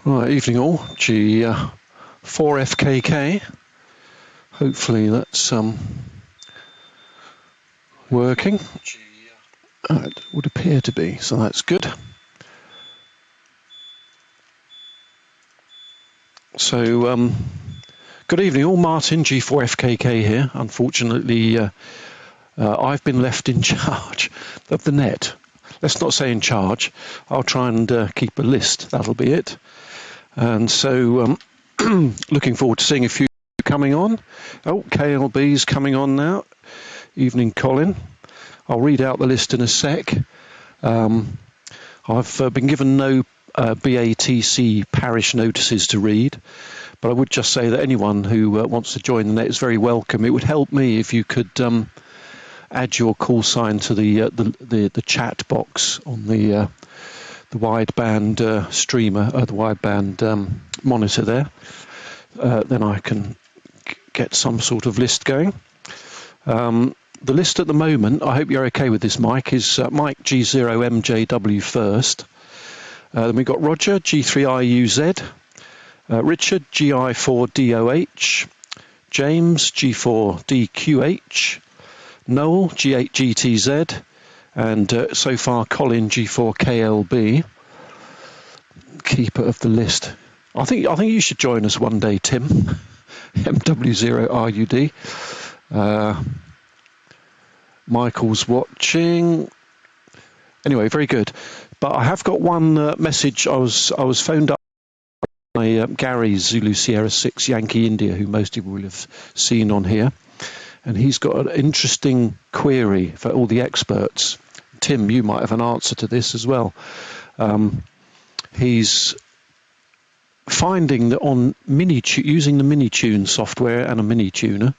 Right, evening all. G4FKK. Hopefully that's working. It would appear to be, so that's good. So, good evening all. Martin, G4FKK here. Unfortunately, I've been left in charge of the net. Let's not say in charge. I'll try and keep a list. That'll be it. And so, looking forward to seeing a few coming on. Oh, KLB's coming on now. Evening, Colin. I'll read out the list in a sec. I've been given no BATC parish notices to read, but I would just say that anyone who wants to join the net is very welcome. It would help me if you could add your call sign to the chat box on the wideband streamer, the wideband monitor there. Then I can get some sort of list going. The list at the moment, I hope you're okay with this, Mike, is Mike G0MJW first. Then we've got Roger G3IUZ, Richard GI4DOH, James G4DQH, Noel G8GTZ, and so far Colin G4KLB, keeper of the list. I think you should join us one day, Tim. MW0RUD. Michael's watching. Anyway, very good. But I have got one message. I was phoned up by Gary Zulu Sierra 6 Yankee India, who most people will have seen on here, and he's got an interesting query for all the experts. Tim, you might have an answer to this as well. He's finding that on using the Minitune software and a mini tuner,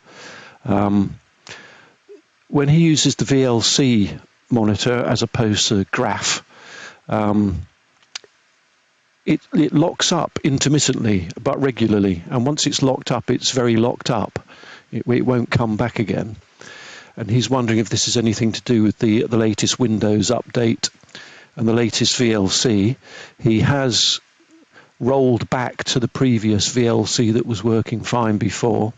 when he uses the VLC monitor as opposed to graph, it locks up intermittently but regularly, and once it's locked up, it's very locked up. It won't come back again. And he's wondering if this is anything to do with the latest Windows update and the latest VLC. He has rolled back to the previous VLC that was working fine before,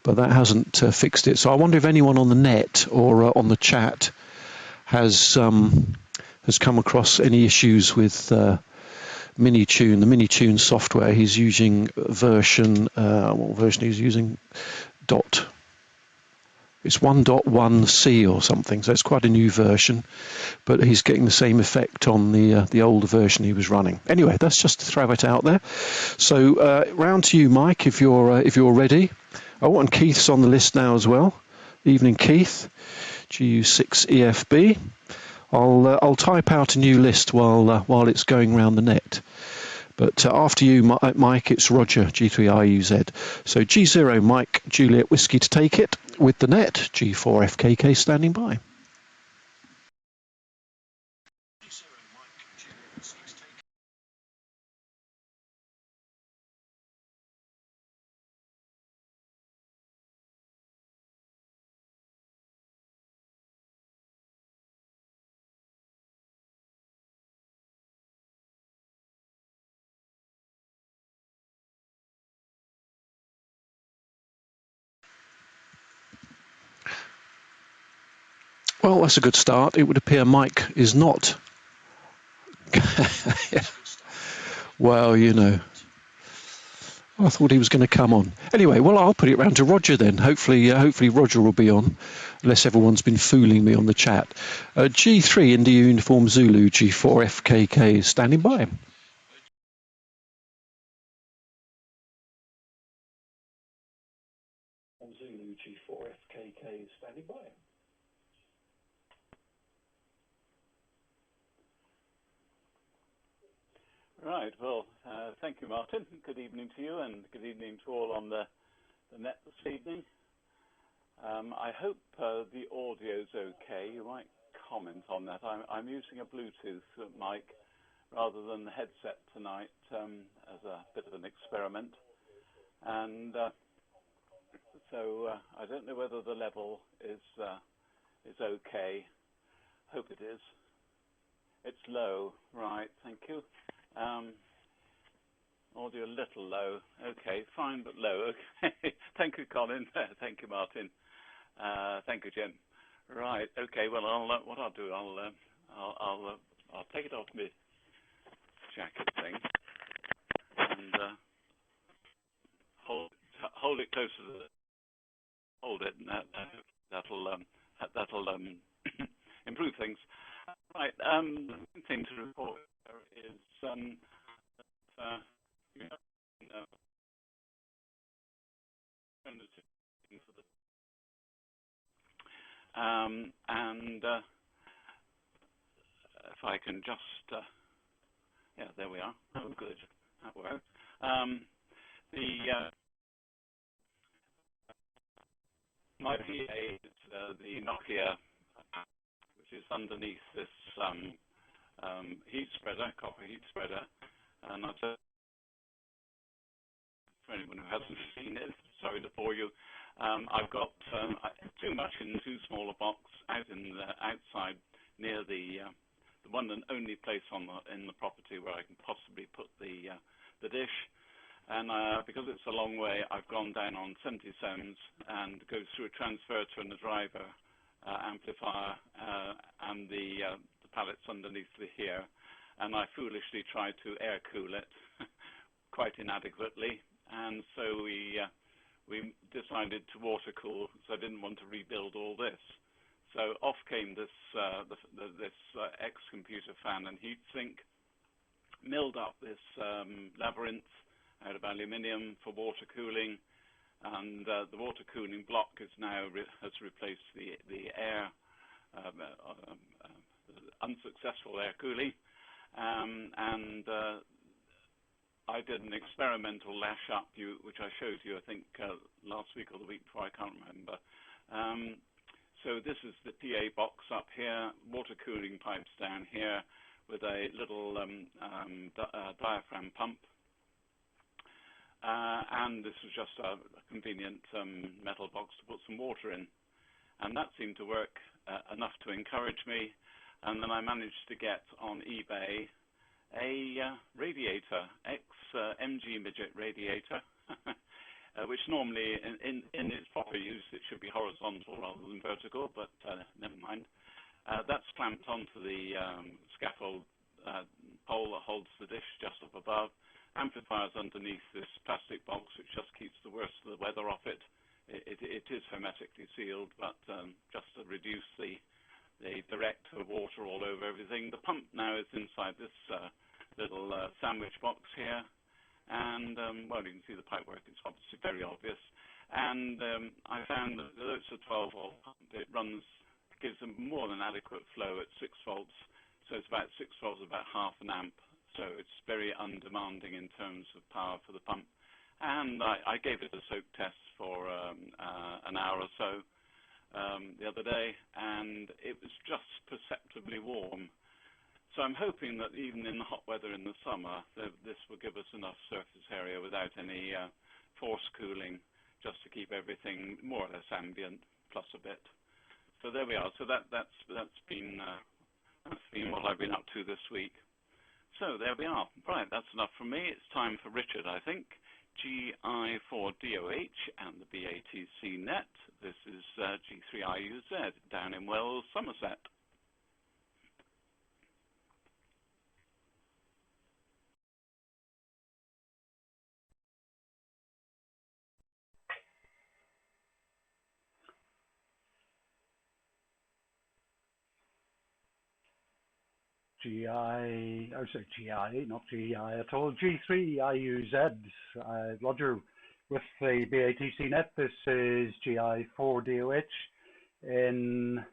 but that hasn't fixed it. So I wonder if anyone on the net or on the chat has come across any issues with Minitune, the Minitune software. He's using version, what version he's using? It's 1.1c or something, so it's quite a new version, but he's getting the same effect on the older version he was running. Anyway, that's just to throw it out there. So round to you, Mike, if you're ready. Oh, and Keith's on the list now as well. Evening, Keith. GU6EFB. I'll type out a new list while it's going round the net. But after you, Mike, it's Roger, G3IUZ. So G0, Mike, Juliet Whiskey to take it with the net. G4FKK standing by. Well, that's a good start. It would appear Mike is not. Well, you know, I thought he was going to come on. Anyway, well, I'll put it round to Roger then. Hopefully Roger will be on, unless everyone's been fooling me on the chat. G3 India Uniform Zulu, G4FKK is standing by. Zulu G4FKK is standing by. Right, well, thank you, Martin. Good evening to you, and good evening to all on the net this evening. I hope the audio's okay. You might comment on that. I'm using a Bluetooth mic rather than the headset tonight as a bit of an experiment. And so I don't know whether the level is okay. Hope it is. It's low, right, thank you. Audio a little low. Okay, fine but low. Okay. Thank you, Colin. Thank you, Martin. Thank you, Jim. Right. Okay. Well, what I'll do, I'll take it off my jacket thing and hold it closer to hold it, and that'll improve things. Right. The main thing to report is and if I can just, yeah, there we are. Oh, good, that worked. My PA is the Nokia, which is underneath this heat spreader, copper heat spreader, and I'll tell for anyone who hasn't seen it, sorry to bore you. I've got too much in too small a box out in the outside near the one and only place in the property where I can possibly put the dish. And because it's a long way, I've gone down on 77s and go through a transverter and a driver amplifier and the pallets underneath here. And I foolishly tried to air cool it quite inadequately. And so we decided to water cool, so I didn't want to rebuild all this. So off came this ex-computer fan and heatsink, milled up this labyrinth out of aluminium for water cooling, and the water cooling block is now has replaced the air unsuccessful air cooling, and I did an experimental lash up, which I showed you, I think, last week or the week before, I can't remember. So this is the PA box up here, water cooling pipes down here with a little diaphragm pump. And this was just a convenient metal box to put some water in. And that seemed to work enough to encourage me. And then I managed to get on eBay a radiator, ex-MG midget radiator, which normally in its proper use it should be horizontal rather than vertical, but never mind. That's clamped onto the scaffold pole that holds the dish just up above. Amplifiers underneath this plastic box, which just keeps the worst of the weather off it. It is hermetically sealed, but just to reduce the direct water all over everything. The pump now is inside this little sandwich box here. And, well, you can see the pipework. It's obviously very obvious. And I found that though it's a 12-volt pump, it gives a more than adequate flow at 6 volts. So it's about 6 volts, about half an amp. So it's very undemanding in terms of power for the pump. And I gave it a soak test for an hour or so the other day, and it was just perceptibly warm. So I'm hoping that even in the hot weather in the summer, this will give us enough surface area without any forced cooling, just to keep everything more or less ambient, plus a bit. So there we are. So that's been what I've been up to this week. So there we are. Right, that's enough from me. It's time for Richard, I think. GI4DOH and the BATC Net. This is G3IUZ down in Wells, Somerset. I would say GI, not GI at all. G3IUZ. Roger, with the BATC Net, this is GI4DOH in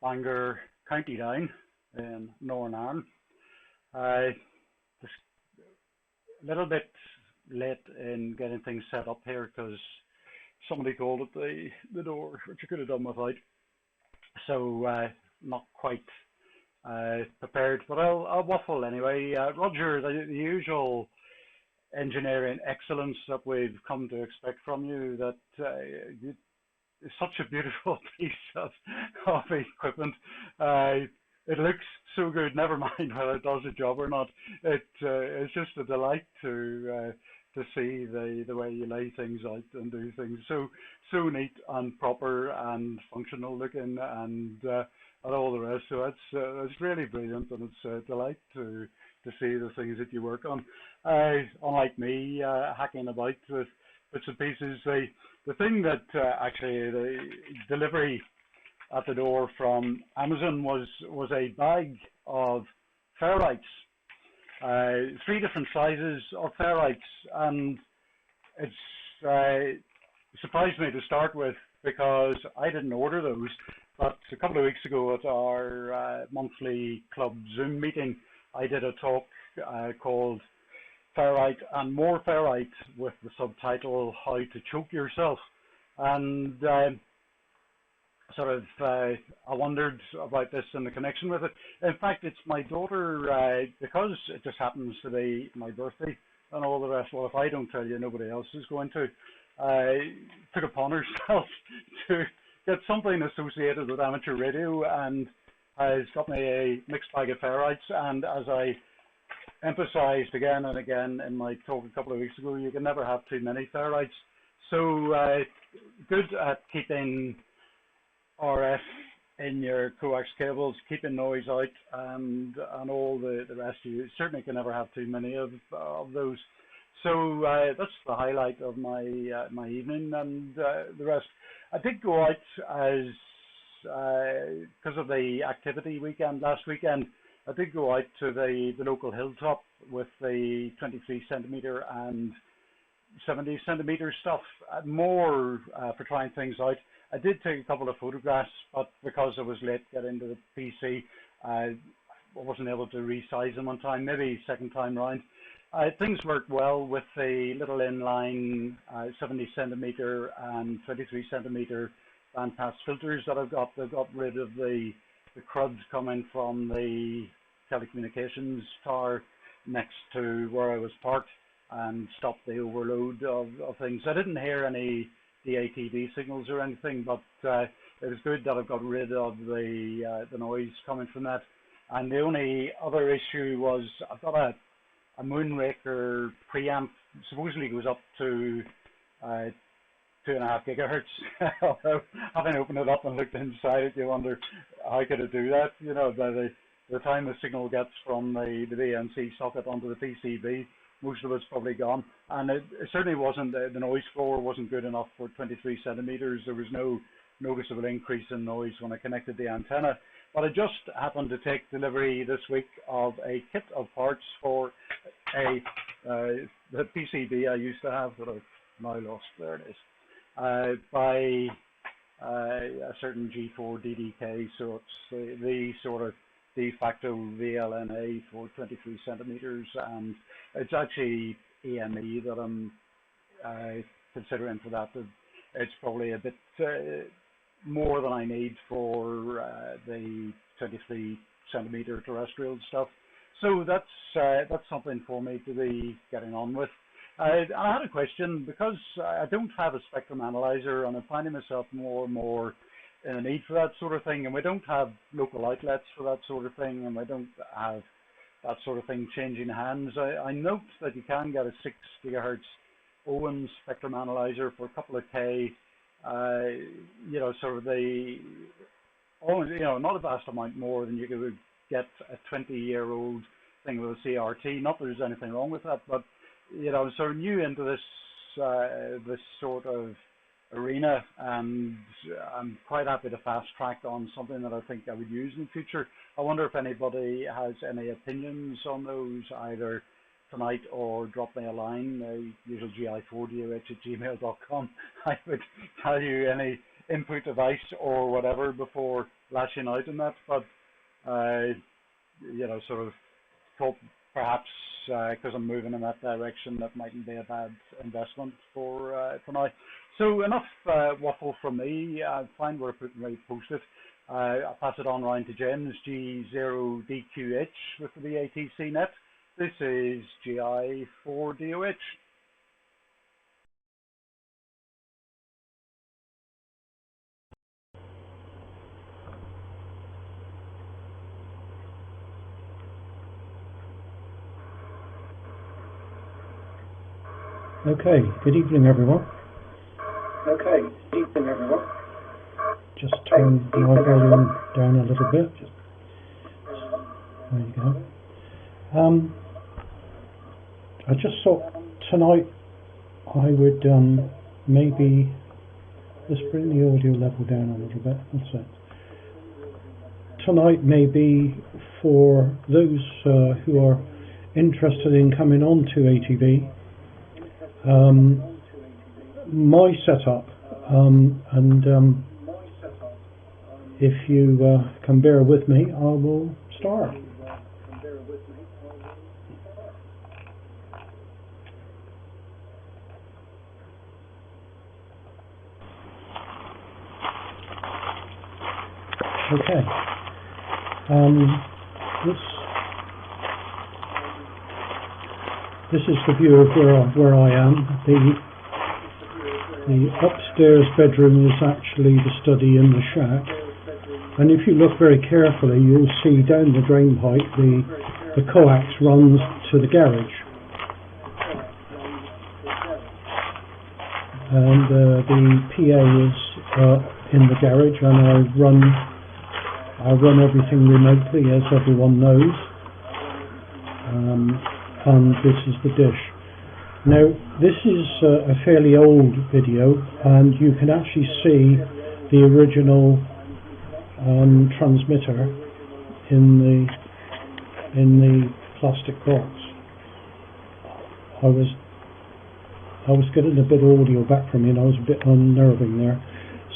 Bangor, County Down in Northern Ireland. Just a little bit late in getting things set up here because somebody called at the door, which I could have done without. So not quite prepared, but I'll waffle anyway. Roger, the usual engineering excellence that we've come to expect from you, that it's such a beautiful piece of equipment. It looks so good. Never mind whether it does the job or not. It's just a delight to see the way you lay things out and do things so neat and proper and functional looking and all the rest. So it's really brilliant, and it's a delight to see the things that you work on. Unlike me, hacking about with bits and pieces, the thing that actually the delivery at the door from Amazon was a bag of ferrites, 3 different sizes of ferrites, and it's surprised me to start with because I didn't order those. But a couple of weeks ago at our monthly club Zoom meeting, I did a talk called Ferrite and More Ferrite with the subtitle How to Choke Yourself. And I wondered about this and the connection with it. In fact, it's my daughter, because it just happens to be my birthday and all the rest. Well, if I don't tell you, nobody else is going to. Took upon herself to get something associated with amateur radio, and has got me a mixed bag of ferrites. And as I emphasized again and again in my talk a couple of weeks ago, you can never have too many ferrites. So good at keeping RF in your coax cables, keeping noise out, and all the rest. You certainly can never have too many of those. So that's the highlight of my my evening, and the rest. I did go out as because of the activity weekend last weekend. I did go out to the local hilltop with the 23 centimeter and 70 centimeter stuff, more for trying things out. I did take a couple of photographs, but because I was late getting to the PC, I wasn't able to resize them on time. Maybe second time round. Things worked well with the little inline 70 centimeter and 23 centimeter bandpass filters that I've got. They've got rid of the crud coming from the telecommunications tower next to where I was parked, and stopped the overload of things. I didn't hear any DATV signals or anything, but it was good that I've got rid of the noise coming from that. And the only other issue was I've got a Moonraker preamp, supposedly goes up to 2.5 gigahertz. Although having opened it up and looked inside it, you wonder how could it do that? You know, by the time the signal gets from the BNC socket onto the PCB, most of it's probably gone. And it certainly wasn't, the noise floor wasn't good enough for 23 centimeters. There was no noticeable increase in noise when I connected the antenna. But I just happened to take delivery this week of a kit of parts for the PCB I used to have that I've now lost. There it is. By a certain G4DDK, so it's the sort of de facto VLNA for 23 centimeters, and it's actually EME that I'm considering for that. It's probably a bit more than I need for the 23 centimeter terrestrial stuff. So that's something for me to be getting on with. I had a question, because I don't have a spectrum analyzer, and I'm finding myself more and more in a need for that sort of thing, and we don't have local outlets for that sort of thing, and we don't have that sort of thing changing hands. I note that you can get a 6 gigahertz Owen spectrum analyzer for a couple of K. You know, sort of not a vast amount more than you could get a 20-year-old thing with a CRT. Not that there's anything wrong with that, but you know, sort of new into this sort of arena, and I'm quite happy to fast track on something that I think I would use in the future. I wonder if anybody has any opinions on those, either tonight or drop me a line, usual gi4doh@gmail.com. I would tell you any input device or whatever before lashing out on that, but you know, sort of thought perhaps because I'm moving in that direction, that mightn't be a bad investment for now. So enough waffle from me. Find where I post it. I'll pass it on round to James, G0DQH with the BATC Net. This is GI4DOH. Okay, good evening everyone. Okay, good evening everyone. Just turn my volume down a little bit. There you go. I just thought tonight I would maybe let's bring the audio level down a little bit. That's it. Tonight maybe for those who are interested in coming on to ATV, my setup, and if you can bear with me, I will start. Okay. This is the view of where I am. The upstairs bedroom is actually the study in the shack, and if you look very carefully, you'll see down the drain pipe the coax runs to the garage, and the PA is in the garage, and I run everything remotely, as everyone knows, and this is the dish. Now, this is a fairly old video, and you can actually see the original transmitter in the plastic box. I was getting a bit of audio back from you, and I was a bit unnerving there.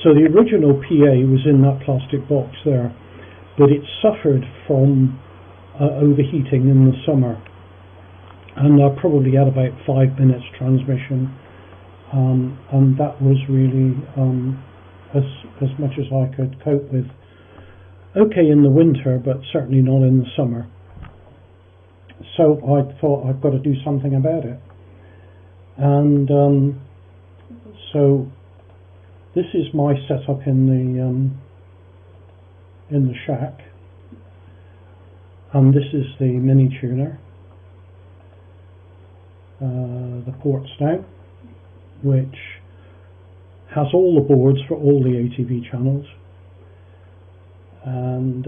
So the original PA was in that plastic box there, but it suffered from overheating in the summer, and I probably had about 5 minutes transmission, and that was really as much as I could cope with. Okay in the winter, but certainly not in the summer. So I thought I've got to do something about it, and so this is my setup in the shack, and this is the mini tuner, the port snout, which has all the boards for all the ATV channels, and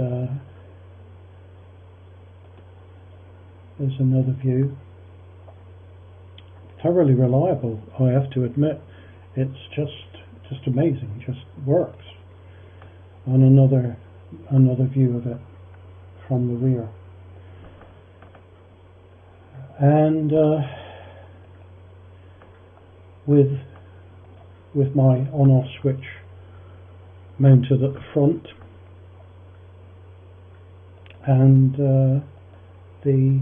there's another view. Thoroughly reliable, I have to admit. It's just amazing, just works. And another view of it from the rear. And with my on-off switch mounted at the front, and the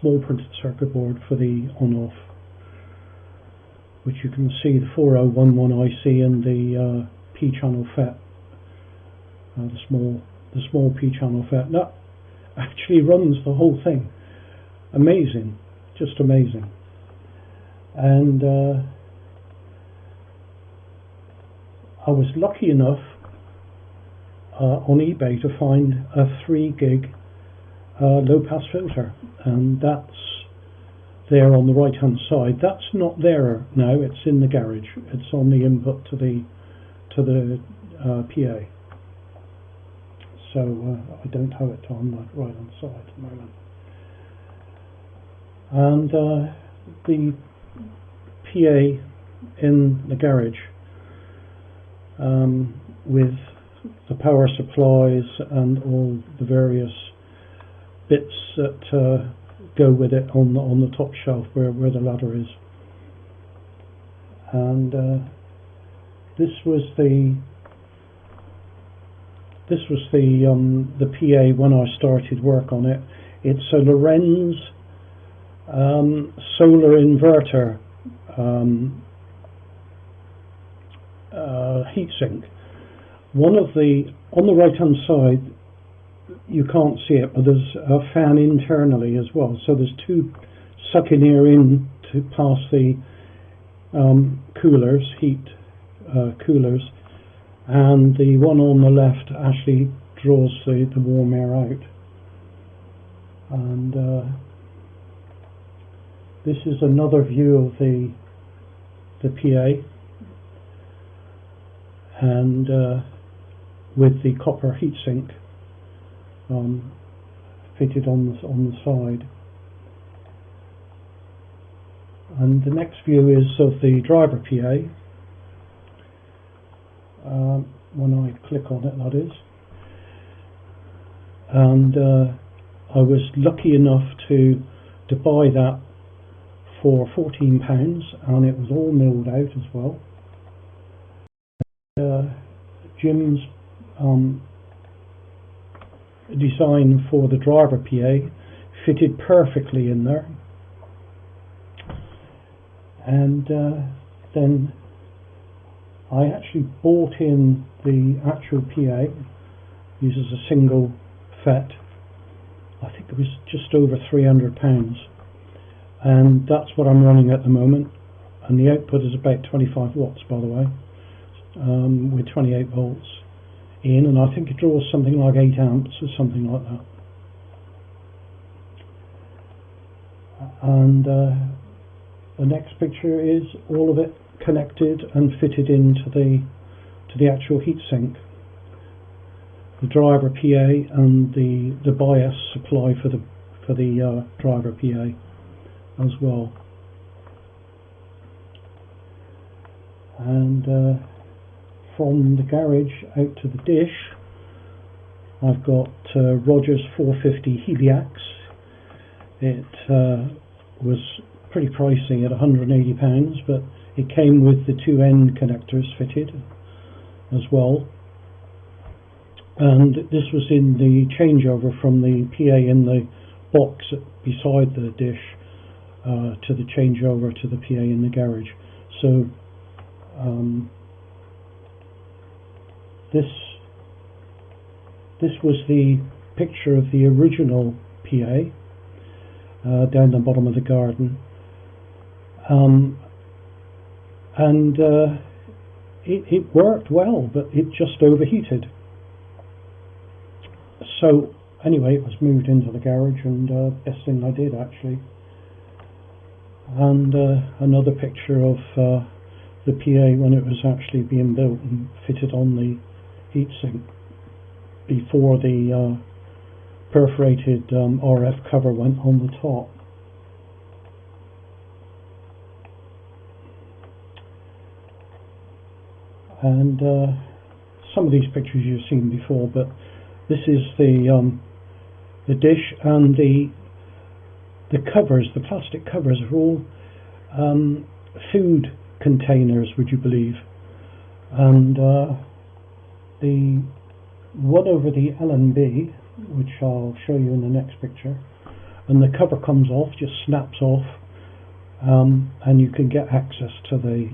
small printed circuit board for the on-off, which you can see the 4011 IC and the P-channel FET, the small P-channel FET. That actually runs the whole thing. Amazing, just amazing. And I was lucky enough on eBay to find a 3 gig low-pass filter, and that's there on the right hand side. That's not there now, it's in the garage. It's on the input to the PA. So I don't have it on the right hand side at the moment. And the PA in the garage, with the power supplies and all the various bits that go with it on the top shelf where the ladder is. And this was the PA when I started work on it. It's a Lorenz solar inverter heatsink. On the right hand side, you can't see it, but there's a fan internally as well. So there's 2 sucking air in to pass the coolers, coolers, and the one on the left actually draws the warm air out. And this is another view of the the PA, and with the copper heatsink fitted on the side. And the next view is of the driver PA. When I click on it, that is. And I was lucky enough to buy that for £14, and it was all milled out as well. Jim's design for the driver PA fitted perfectly in there, and then I actually bought in the actual PA. Uses a single FET. I think it was just over £300, and that's what I'm running at the moment, and the output is about 25 watts, by the way, with 28 volts in, and I think it draws something like 8 amps or something like that. And the next picture is all of it connected and fitted into the actual heatsink, the driver PA and the bias supply for the driver PA as well. And from the garage out to the dish, I've got Rogers 450 Heliax. It was pretty pricey at £180, but it came with the 2 end connectors fitted as well. And this was in the changeover from the PA in the box beside the dish to the changeover to the PA in the garage. So this was the picture of the original PA down the bottom of the garden, and it worked well, but it just overheated. So anyway, it was moved into the garage, and best thing I did actually. And another picture of the PA when it was actually being built and fitted on the heatsink before the perforated RF cover went on the top. And some of these pictures you've seen before, but this is the dish, and the covers, the plastic covers, are all food containers, would you believe? And the one over the L&B, which I'll show you in the next picture, and the cover comes off, just snaps off, and you can get access to the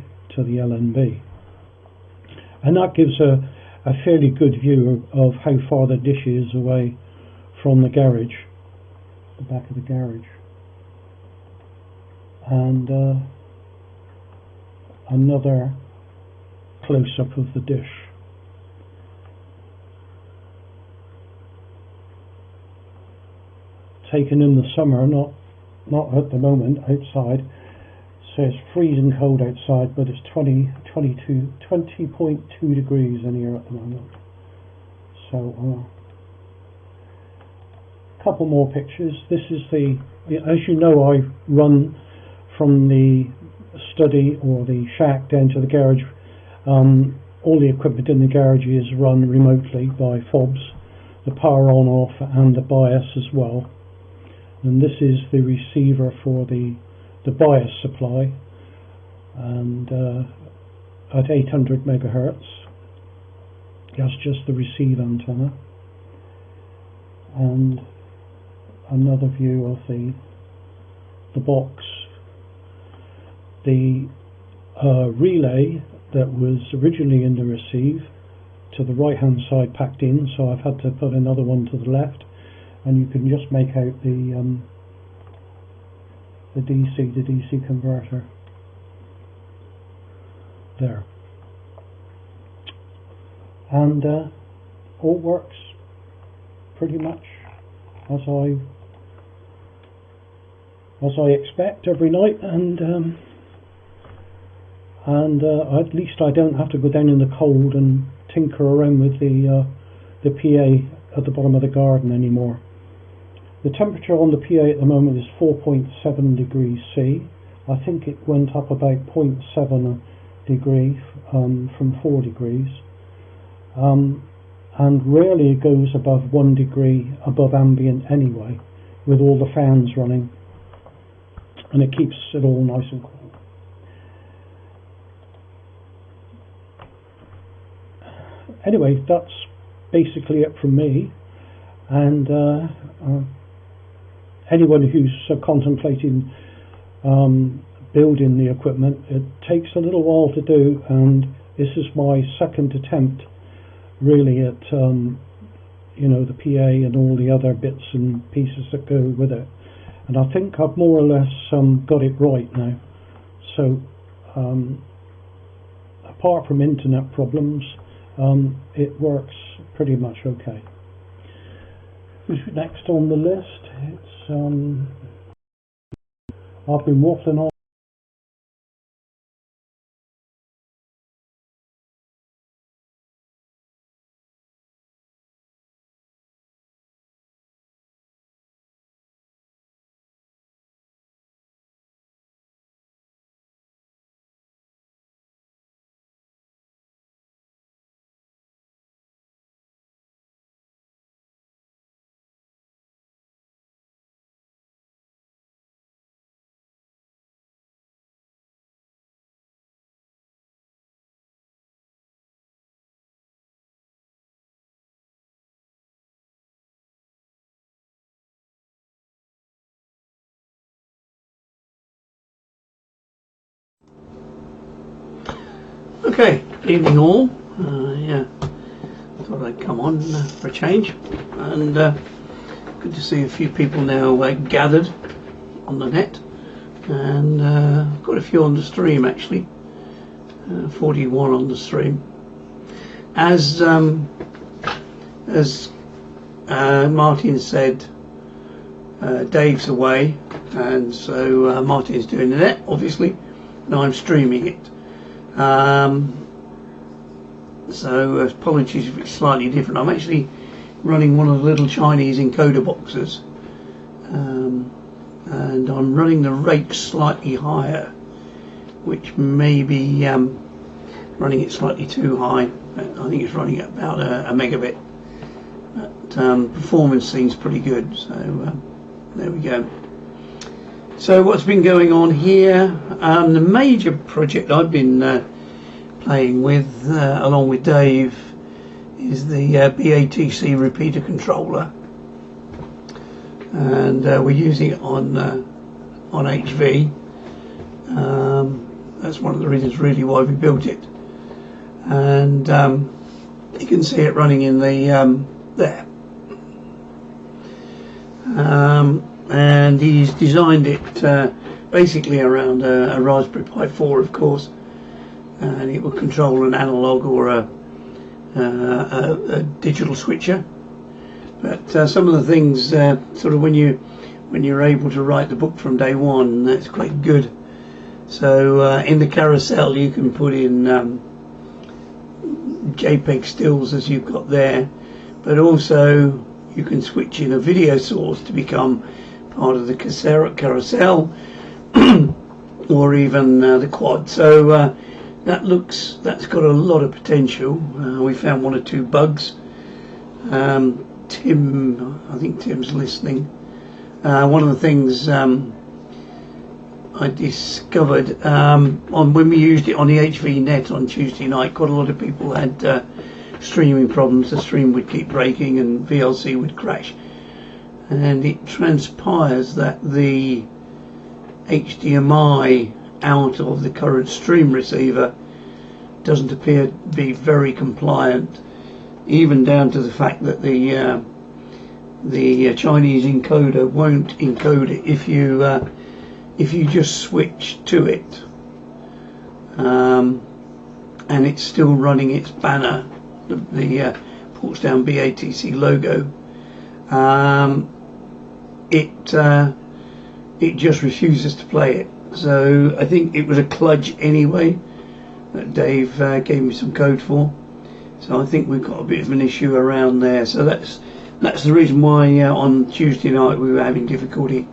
L&B, and that gives a fairly good view of how far the dish is away from the garage, the back of the garage. And another close-up of the dish. Taken in the summer, not at the moment outside. So it's freezing cold outside, but it's 20.2 degrees in here at the moment. So a couple more pictures. This is as you know, I run from the study or the shack down to the garage. All the equipment in the garage is run remotely by fobs, the power on off and the bias as well. And this is the receiver for the bias supply, and at 800 megahertz. That's just the receive antenna. And another view of the box. The relay that was originally in the receive to the right hand side packed in, so I've had to put another one to the left, and you can just make out the DC converter there, and all works pretty much as I expect every night, and and at least I don't have to go down in the cold and tinker around with the PA at the bottom of the garden anymore. The temperature on the PA at the moment is 4.7 degrees C. I think it went up about 0.7 degree from 4 degrees, and rarely goes above 1 degree above ambient anyway, with all the fans running, and it keeps it all nice and cool. Anyway, that's basically it from me, and anyone who's contemplating building the equipment, it takes a little while to do, and this is my second attempt really at the PA and all the other bits and pieces that go with it, and I think I've more or less got it right now. So apart from internet problems, it works pretty much okay. Who's next on the list? It's I've been waffling on. Okay, evening all. Yeah, thought I'd come on for a change, and good to see a few people now gathered on the net, and got a few on the stream actually. 41 on the stream. As Martin said, Dave's away, and so Martin's doing the net, obviously, and I'm streaming it. So apologies if it's slightly different. I'm actually running one of the little Chinese encoder boxes, and I'm running the rate slightly higher, which may be running it slightly too high. I think it's running at about a megabit, but performance seems pretty good, so there we go. So what's been going on here, the major project I've been playing with along with Dave is the BATC repeater controller, and we're using it on HV. That's one of the reasons really why we built it, and you can see it running in the there. And he's designed it basically around a Raspberry Pi 4, of course, and it will control an analog or a digital switcher. But some of the things, sort of when you're able to write the book from day one, that's quite good. So in the carousel you can put in JPEG stills as you've got there, but also you can switch in a video source to become part of the carousel or even the quad. So that's got a lot of potential. We found one or two bugs. Tim, I think Tim's listening. One of the things I discovered when we used it on the HV Net on Tuesday night, quite a lot of people had streaming problems. The stream would keep breaking and VLC would crash, and it transpires that the HDMI out of the current stream receiver doesn't appear to be very compliant, even down to the fact that the Chinese encoder won't encode it if you just switch to it, and it's still running its banner, the Portsdown BATC logo. It just refuses to play it. So I think it was a kludge anyway, that Dave gave me some code for. So I think we've got a bit of an issue around there. So that's the reason why on Tuesday night we were having difficulty.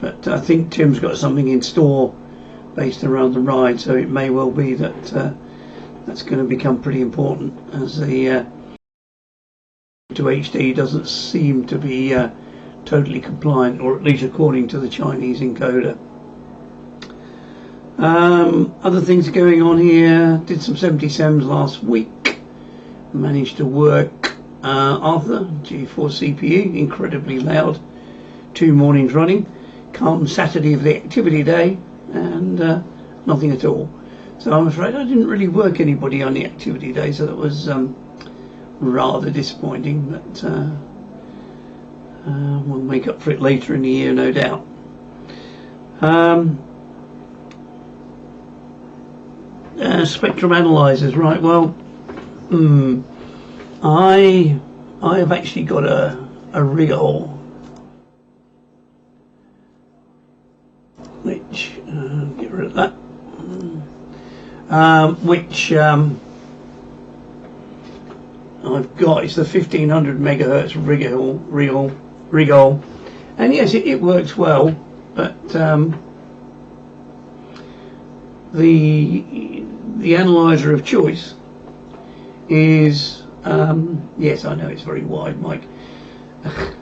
But I think Tim's got something in store based around the Ryde, so it may well be that that's going to become pretty important, as the to HD doesn't seem to be totally compliant, or at least according to the Chinese encoder. Other things going on here. Did some 77s last week. Managed to work Arthur G4 CPU, incredibly loud. 2 mornings running. Come Saturday of the activity day, and nothing at all. So I'm afraid I didn't really work anybody on the activity day, so that was rather disappointing. But we'll make up for it later in the year, no doubt. Spectrum analyzers, right? Well, I have actually got a Rigol, which get rid of that. Which I've got. It's the 1500 megahertz Rigol, and yes, it works well, but the analyzer of choice is yes, I know it's very wide, Mike. I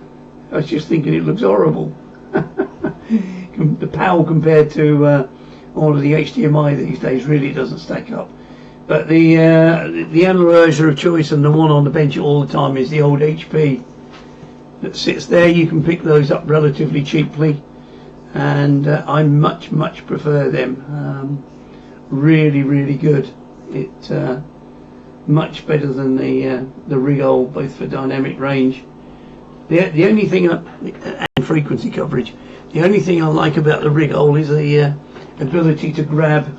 was just thinking it looks horrible. The power compared to all of the HDMI these days really doesn't stack up. But the analyzer of choice and the one on the bench all the time is the old HP that sits there. You can pick those up relatively cheaply, and I much prefer them. Really good. It's much better than the Rigol, both for dynamic range. The only thing and frequency coverage. The only thing I like about the Rigol is the ability to grab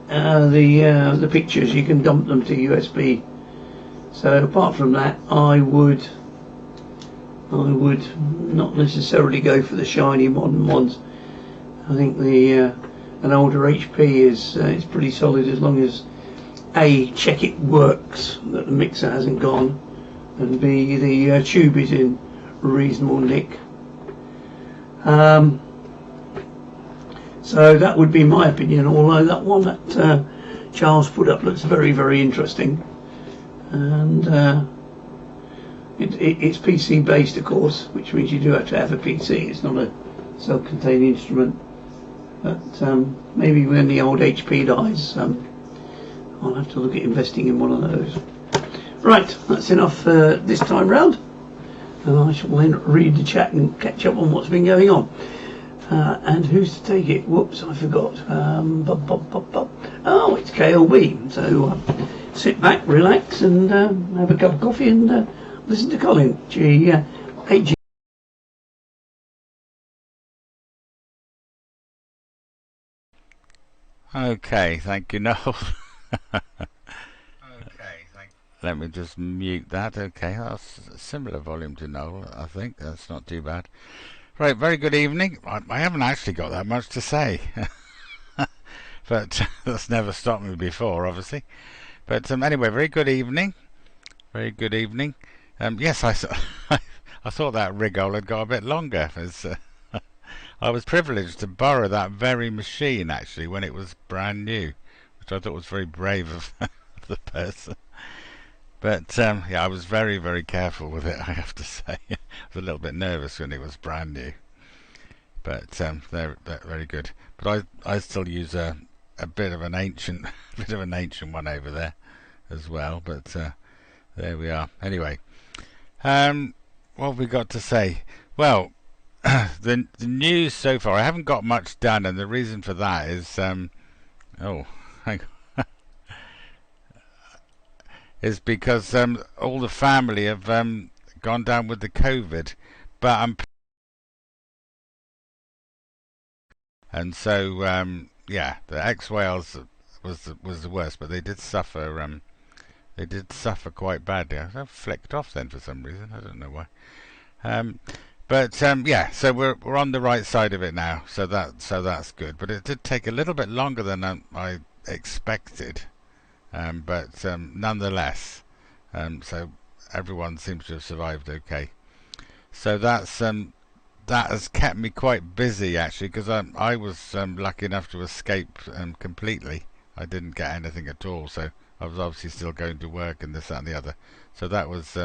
the pictures. You can dump them to USB. So apart from that, I would not necessarily go for the shiny modern ones. I think an older HP is pretty solid, as long as A, check it works, that the mixer hasn't gone, and B, the tube is in reasonable nick. So that would be my opinion, although that one that Charles put up looks very interesting, and it's PC based, of course, which means you do have to have a PC. It's not a self-contained instrument. But maybe when the old HP dies, I'll have to look at investing in one of those. Right, that's enough this time round, and I shall then read the chat and catch up on what's been going on. And who's to take it? Whoops, I forgot. Oh, it's KLB. So sit back, relax, and have a cup of coffee and listen to Colin. G8G. Okay, thank you, Noel. Let me just mute that. Okay, that's a similar volume to Noel, I think. That's not too bad. Right, very good evening. I haven't actually got that much to say. But that's never stopped me before, obviously. But anyway, very good evening. Very good evening. Yes, I thought that Rigol had got a bit longer. I was privileged to borrow that very machine, actually, when it was brand new, which I thought was very brave of the person. But yeah, I was very careful with it, I have to say. I was a little bit nervous when it was brand new. But they're very good. But I still use a bit of an ancient one over there as well. But there we are. Anyway, what have we got to say? Well, the news so far, I haven't got much done, and the reason for that is oh, hang on. Is because all the family have gone down with the COVID, but and so yeah, the ex-Wales was the worst, but they did suffer. They did suffer quite badly. I flicked off then for some reason. I don't know why. But yeah, so we're on the right side of it now, so that's good. But it did take a little bit longer than I expected, but nonetheless, so everyone seems to have survived okay. So that has kept me quite busy actually, because I was lucky enough to escape completely. I didn't get anything at all, so I was obviously still going to work and this, that, and the other. So that was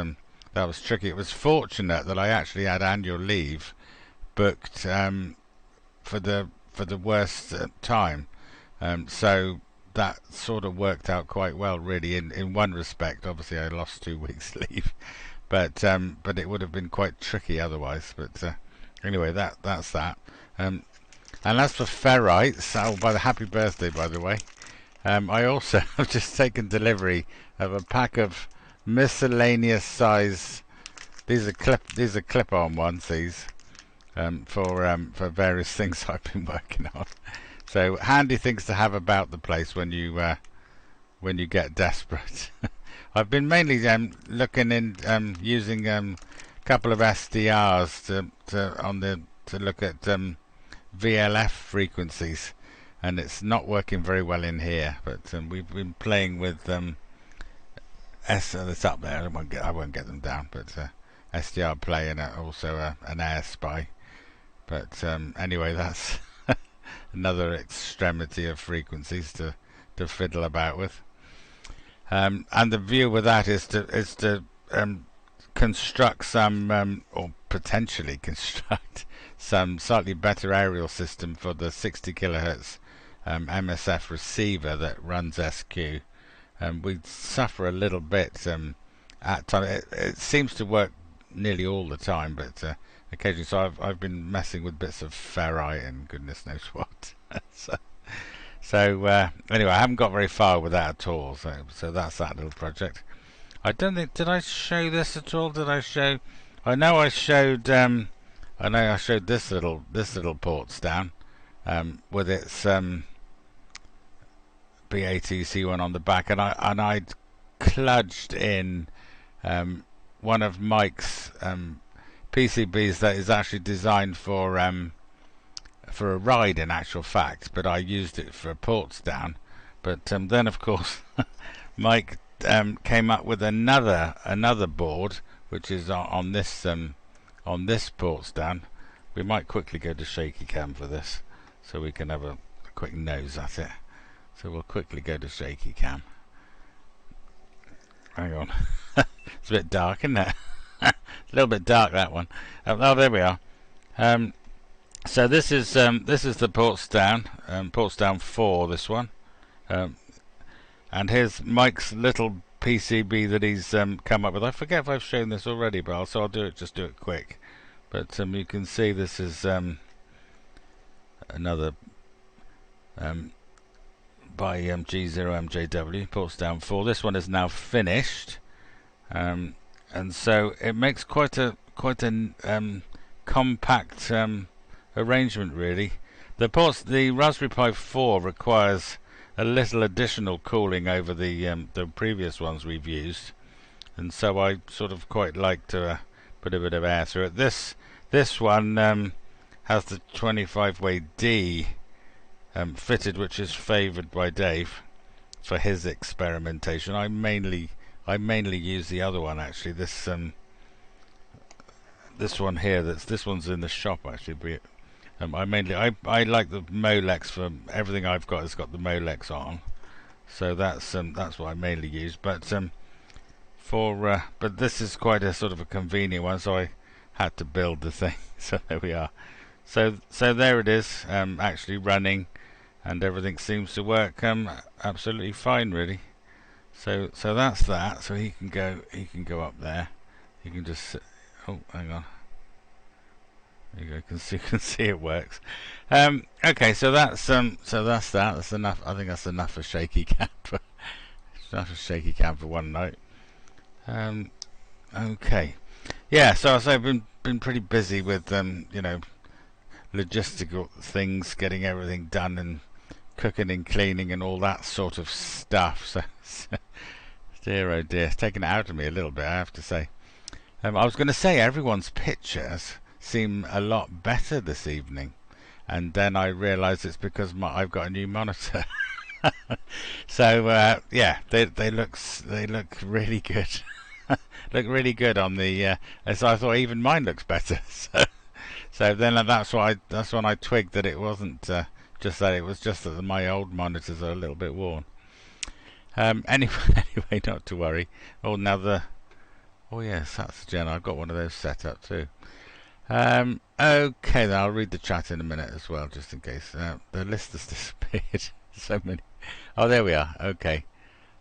tricky. It was fortunate that I actually had annual leave booked for the worst time, so that sort of worked out quite well, really. In one respect, obviously, I lost 2 weeks' leave, but it would have been quite tricky otherwise. But anyway, that's that. And as for ferrites, oh, by the happy birthday, by the way. I also have just taken delivery of a pack of miscellaneous size. These are clip-on ones. These for various things I've been working on. So handy things to have about the place when you get desperate. I've been mainly looking in using a couple of SDRs to look at VLF frequencies. And it's not working very well in here, but we've been playing with it's up there. I won't get them down, but SDR play and also an air spy. But anyway, that's another extremity of frequencies to fiddle about with. And the view with that is to construct some or potentially construct some slightly better aerial system for the 60 kilohertz MSF receiver that runs SQ. We suffer a little bit at times. It seems to work nearly all the time, but occasionally. So I've been messing with bits of ferrite and goodness knows what. so anyway, I haven't got very far with that at all. So that's that little project. I don't think, did I show this at all? Did I show? I know I showed. I know I showed this little ports down with its BATC one on the back, and I'd kludged in one of Mike's PCBs that is actually designed for a Ryde in actual fact, but I used it for ports down. But then of course Mike came up with another board which is on this ports down. We might quickly go to shaky cam for this so we can have a quick nose at it. So we'll quickly go to shaky cam. Hang on. It's a bit dark, isn't it? A little bit dark, that one. Oh, there we are. So this is the ports down 4, this one. And here's Mike's little PCB that he's come up with. I forget if I've shown this already, but I'll do it quick. But you can see this is another by G0MJW, ports down 4. This one is now finished, and so it makes quite a compact arrangement, really. The Raspberry Pi 4 requires a little additional cooling over the previous ones we've used, and so I sort of quite like to put a bit of air through it. This one has the 25-way D fitted, which is favoured by Dave for his experimentation. I mainly use the other one actually. This one here. This one's in the shop actually. But I like the Molex for everything I've got. Has got the Molex on, so that's what I mainly use. But but this is quite a sort of a convenient one, so I had to build the thing. So there we are. So there it is, actually running, and everything seems to work absolutely fine, really. So that's that. So he can go up there. He can just sit. Oh, hang on. There you go. You can see it works. Okay, so that's that. That's enough. I think that's enough for shaky cam. Enough for shaky cam for one night. Okay. Yeah. So I've been pretty busy with logistical things, getting everything done, and cooking and cleaning and all that sort of stuff. So dear oh dear, it's taken it out of me a little bit, I have to say. I was going to say everyone's pictures seem a lot better this evening, and then I realised it's because I've got a new monitor. So yeah, they look really good. Look really good on the. So I thought even mine looks better. So then that's when I twigged that it wasn't just that, it was just that my old monitors are a little bit worn. Anyway, not to worry. Oh, now oh yes, that's the gen. I've got one of those set up too. Okay, then I'll read the chat in a minute as well, just in case. The list has disappeared. So many. Oh, there we are. Okay.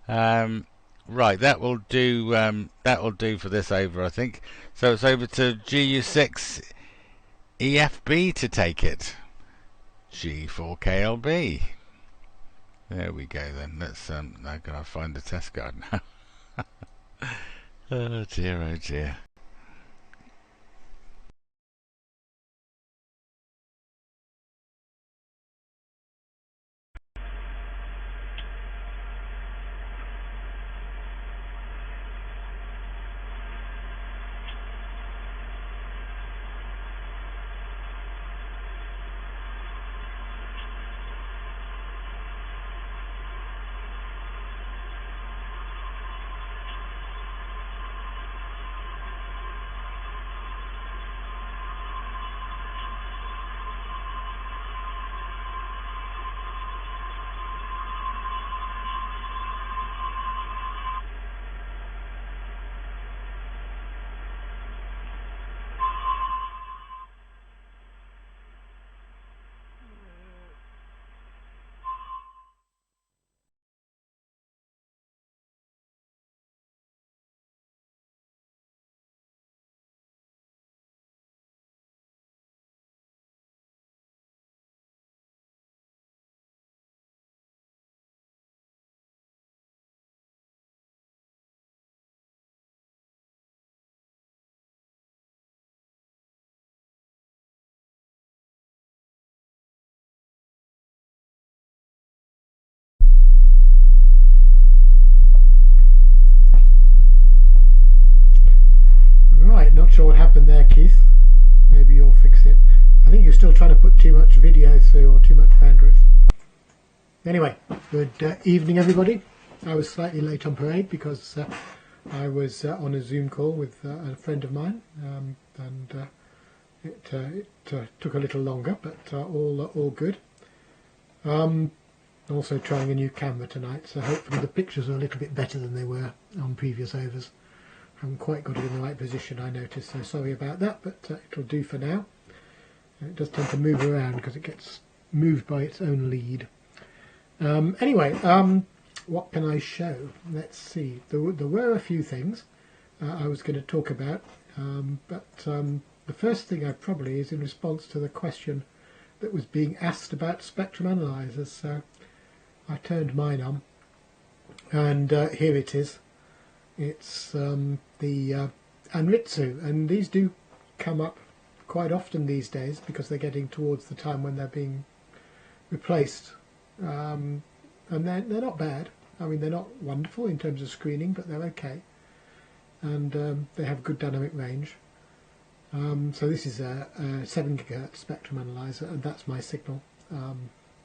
Right, that will do. That will do for this over, I think. So it's over to GU6 EFB to take it. G4KLB. There we go then. Let's now can I find the test guide now? Oh dear, oh dear. Right, not sure what happened there, Keith. Maybe you'll fix it. I think you're still trying to put too much video through, or too much bandwidth. Anyway, good evening everybody. I was slightly late on parade because I was on a Zoom call with a friend of mine, and it took a little longer, but all good. Also trying a new camera tonight, so hopefully the pictures are a little bit better than they were on previous overs. Haven't quite got it in the right position, I noticed, so sorry about that, but it'll do for now. It does tend to move around because it gets moved by its own lead. Anyway, what can I show? Let's see. There were a few things I was going to talk about, but the first thing I probably is in response to the question that was being asked about spectrum analyzers. So I turned mine on, and here it is. It's the Anritsu, and these do come up quite often these days because they're getting towards the time when they're being replaced, and they're not bad. I mean, they're not wonderful in terms of screening, but they're okay, and they have good dynamic range. So this is a 7 GHz spectrum analyzer, and that's my signal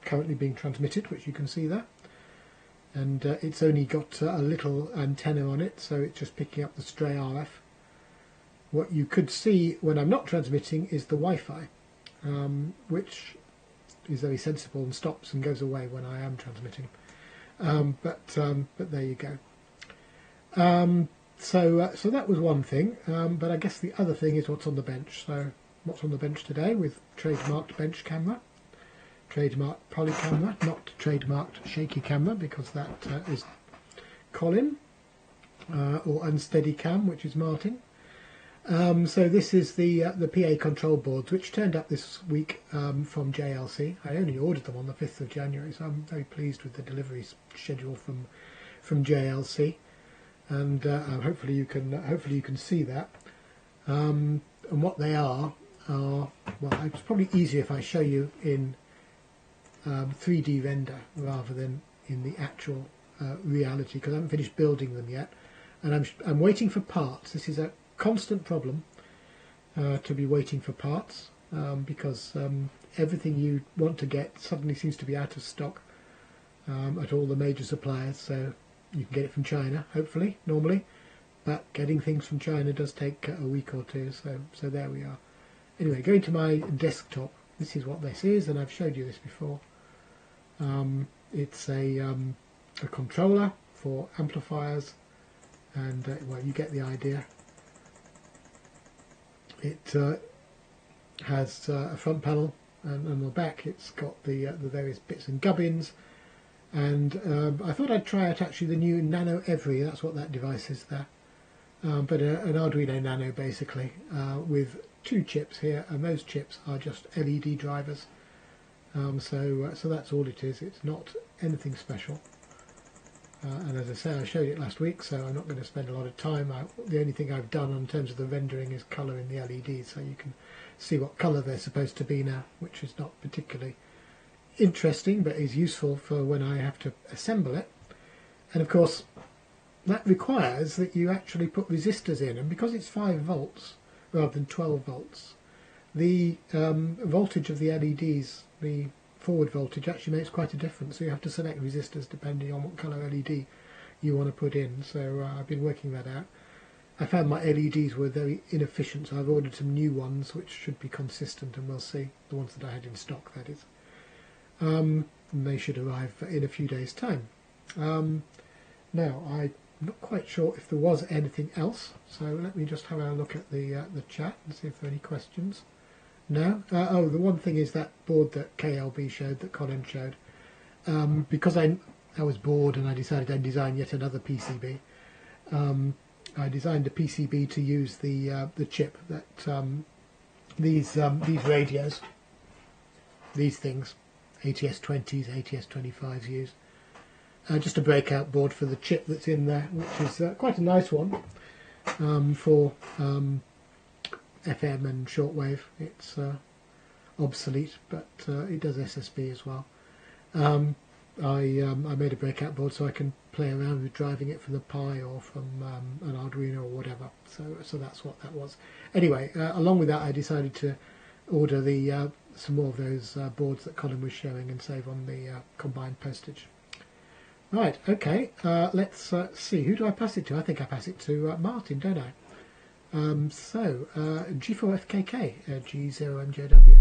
currently being transmitted, which you can see there. And it's only got a little antenna on it, so it's just picking up the stray RF. What you could see when I'm not transmitting is the Wi-Fi, which is very sensible and stops and goes away when I am transmitting. But there you go. So that was one thing, but I guess the other thing is what's on the bench. So what's on the bench today with trademarked bench camera, trademarked poly camera, not trademarked shaky camera because that is Colin, or unsteady cam, which is Martin. So this is the PA control boards, which turned up this week from JLC. I only ordered them on the 5th of January, so I'm very pleased with the delivery schedule from JLC. And hopefully you can see that. And what they are, well, it's probably easier if I show you in 3D render rather than in the actual reality, because I haven't finished building them yet, and I'm waiting for parts. This is a constant problem. to be waiting for parts because everything you want to get suddenly seems to be out of stock at all the major suppliers. So you can get it from China, hopefully, normally, but getting things from China does take a week or two. So there we are. Anyway, going to my desktop. This is what this is, and I've showed you this before. It's a controller for amplifiers, and well, you get the idea. It has a front panel, and on the back it's got the various bits and gubbins. And I thought I'd try out actually the new Nano Every. That's what that device is there. But an Arduino Nano basically with 2 chips here, and those chips are just LED drivers. So that's all it is. It's not anything special. And as I say, I showed it last week, so I'm not going to spend a lot of time. The only thing I've done in terms of the rendering is colouring the LEDs, so you can see what colour they're supposed to be now, which is not particularly interesting, but is useful for when I have to assemble it. And of course, that requires that you actually put resistors in, and because it's 5 volts rather than 12 volts, the voltage of the LEDs, the forward voltage, actually makes quite a difference. So you have to select resistors depending on what colour LED you want to put in. So I've been working that out. I found my LEDs were very inefficient, so I've ordered some new ones which should be consistent, and we'll see. The ones that I had in stock, that is. And they should arrive in a few days' time. Now, I'm not quite sure if there was anything else, so let me just have a look at the chat and see if there are any questions. No? Oh, the one thing is that board that KLB showed, that Colin showed. Because I was bored and I decided I'd design yet another PCB. I designed a PCB to use the chip that these radios, these things, ATS-20s, ATS-25s use. Just a breakout board for the chip that's in there, which is quite a nice one for FM and shortwave. It's obsolete, but it does SSB as well. I made a breakout board so I can play around with driving it from the Pi or from an Arduino or whatever. So that's what that was. Anyway, along with that, I decided to order the some more of those boards that Colin was showing and save on the combined postage. Right, okay, let's see. Who do I pass it to? I think I pass it to Martin, don't I? G4FKK, G0MJW.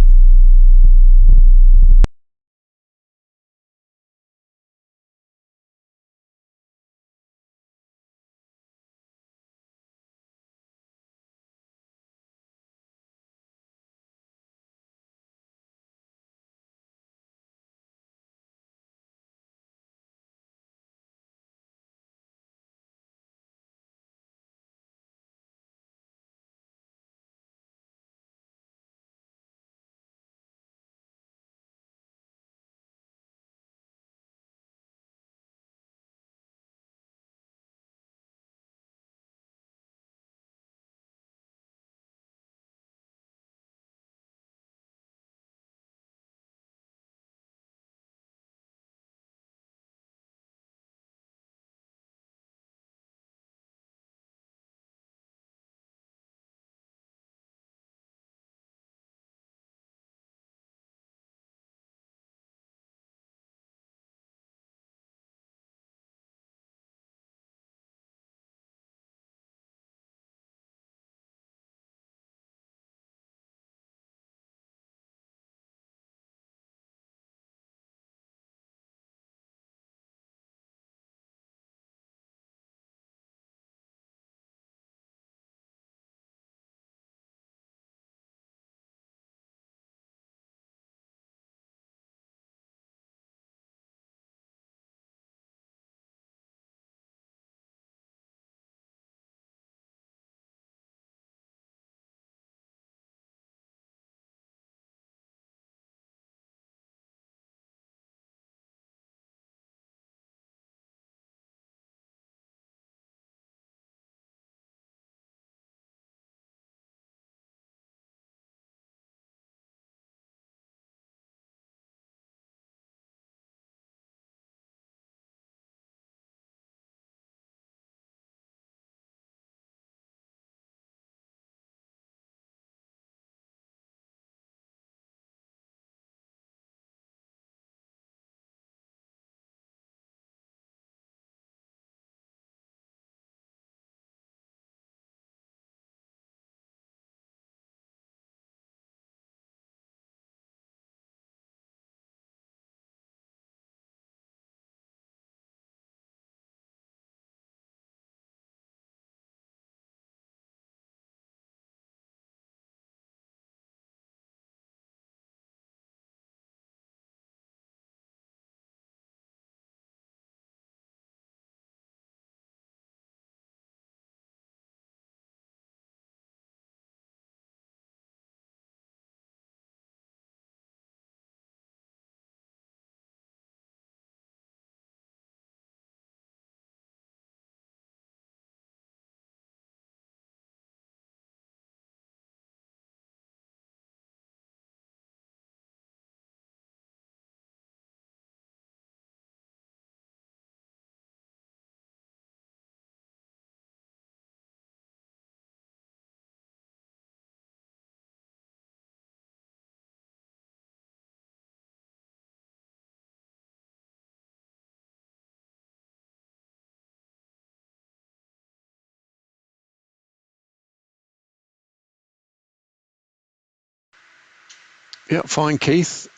Yeah, fine, Keith.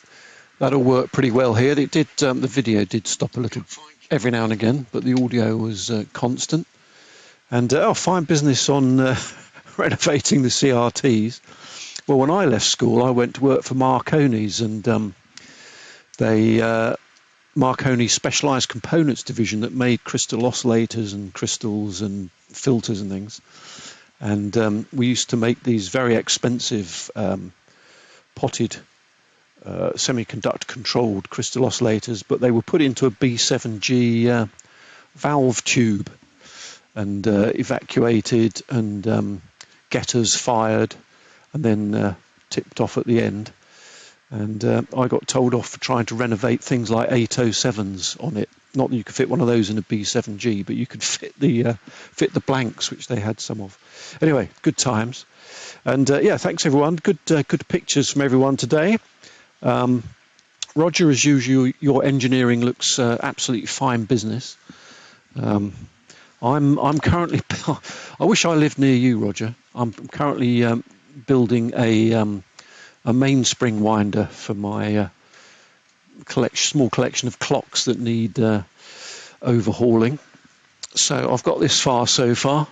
That'll work pretty well here. It did. The video did stop a little every now and again, but the audio was constant. And fine business on renovating the CRTs. Well, when I left school, I went to work for Marconi's, and Marconi specialised components division that made crystal oscillators and crystals and filters and things. And we used to make these very expensive potted semiconductor controlled crystal oscillators, but they were put into a B7G valve tube and evacuated, and getters fired and then tipped off at the end. And I got told off for trying to renovate things like 807s on it. Not that you could fit one of those in a B7G, but you could fit the blanks, which they had some of. Anyway, good times. And thanks everyone. Good pictures from everyone today. Roger, as usual, your engineering looks absolutely fine business. I'm currently. I wish I lived near you, Roger. I'm currently building a mainspring winder for my small collection of clocks that need overhauling. So I've got this far so far.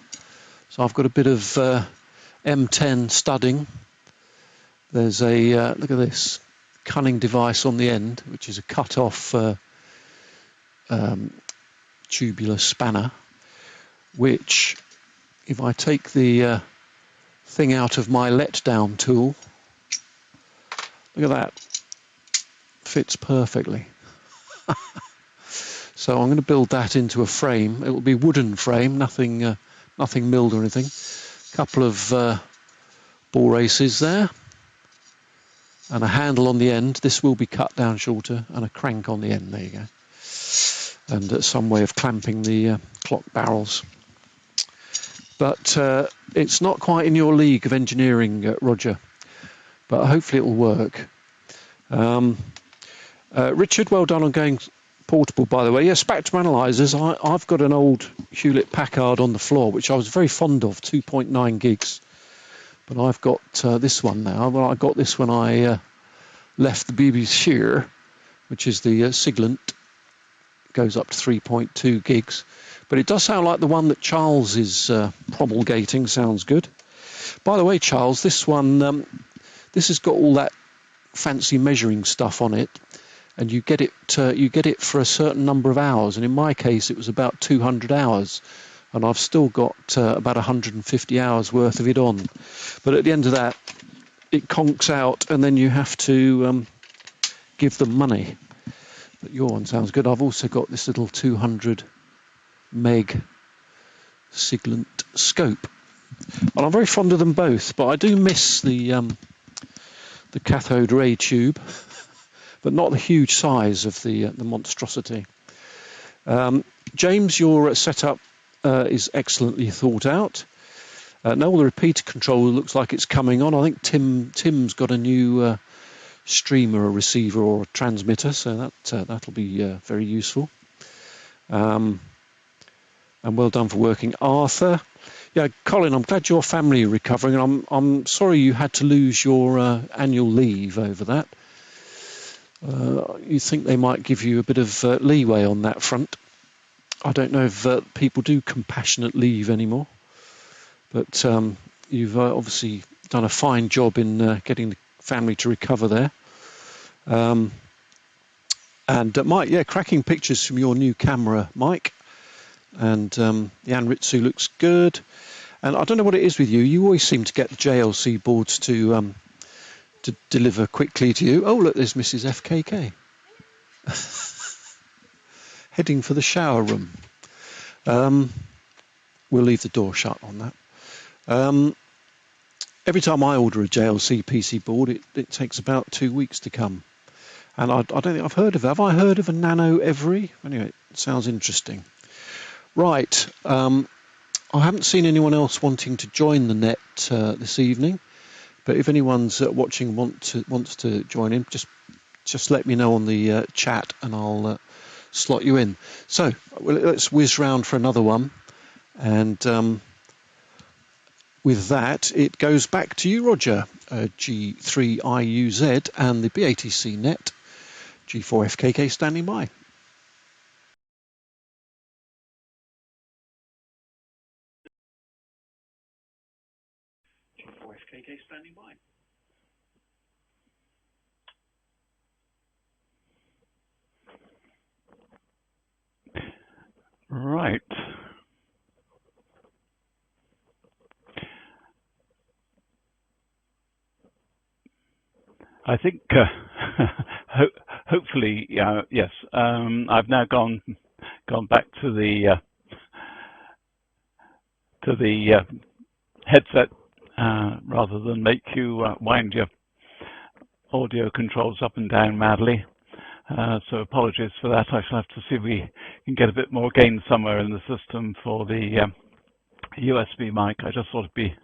So I've got a bit of M10 studding. There's a look at this cunning device on the end, which is a cut-off tubular spanner, which, if I take the thing out of my let-down tool, look at that, fits perfectly. So I'm going to build that into a frame. It will be wooden frame, nothing milled or anything. Couple of ball races there, and a handle on the end. This will be cut down shorter, and a crank on the end. There you go. And some way of clamping the clock barrels. But it's not quite in your league of engineering, Roger. But hopefully it will work. Richard, well done on going portable, by the way. Yeah, spectrum analyzers. I've got an old Hewlett-Packard on the floor, which I was very fond of, 2.9 gigs. But I've got this one now. Well, I got this when I left the BBC, which is the Siglent. Goes up to 3.2 gigs. But it does sound like the one that Charles is promulgating. Sounds good. By the way, Charles, this one, this has got all that fancy measuring stuff on it, and you get it for a certain number of hours. And in my case, it was about 200 hours, and I've still got about 150 hours worth of it on. But at the end of that, it conks out, and then you have to give them money. But your one sounds good. I've also got this little 200 meg Siglent scope, and I'm very fond of them both. But I do miss the cathode ray tube, but not the huge size of the monstrosity. James, your setup is excellently thought out. Now the repeater controller looks like it's coming on. I think Tim's got a new streamer, a receiver, or a transmitter, so that'll be very useful. And well done for working, Arthur. Yeah, Colin, I'm glad your family are recovering, and I'm sorry you had to lose your annual leave over that. You think they might give you a bit of leeway on that front. I don't know if people do compassionate leave anymore, but you've obviously done a fine job in getting the family to recover there. And Mike, yeah, cracking pictures from your new camera, Mike. And the Anritsu looks good. And I don't know what it is with you. You always seem to get the JLC boards to deliver quickly to you. Oh, look, there's Mrs. FKK. Heading for the shower room. We'll leave the door shut on that. Every time I order a JLC PC board, it takes about 2 weeks to come. And I don't think I've heard of it. Have I heard of a Nano Every? Anyway, it sounds interesting. Right. I haven't seen anyone else wanting to join the net this evening. But if anyone's watching wants to join in, just let me know on the chat, and I'll slot you in. So let's whiz round for another one. And with that, it goes back to you, Roger. G3IUZ, and the BATC Net G4FKK standing by. G4FKK standing by. Right. I think hopefully, yes. I've now gone back to the headset rather than make you wind your audio controls up and down madly. So apologies for that. I shall have to see if we can get a bit more gain somewhere in the system for the USB mic. I just thought it'd be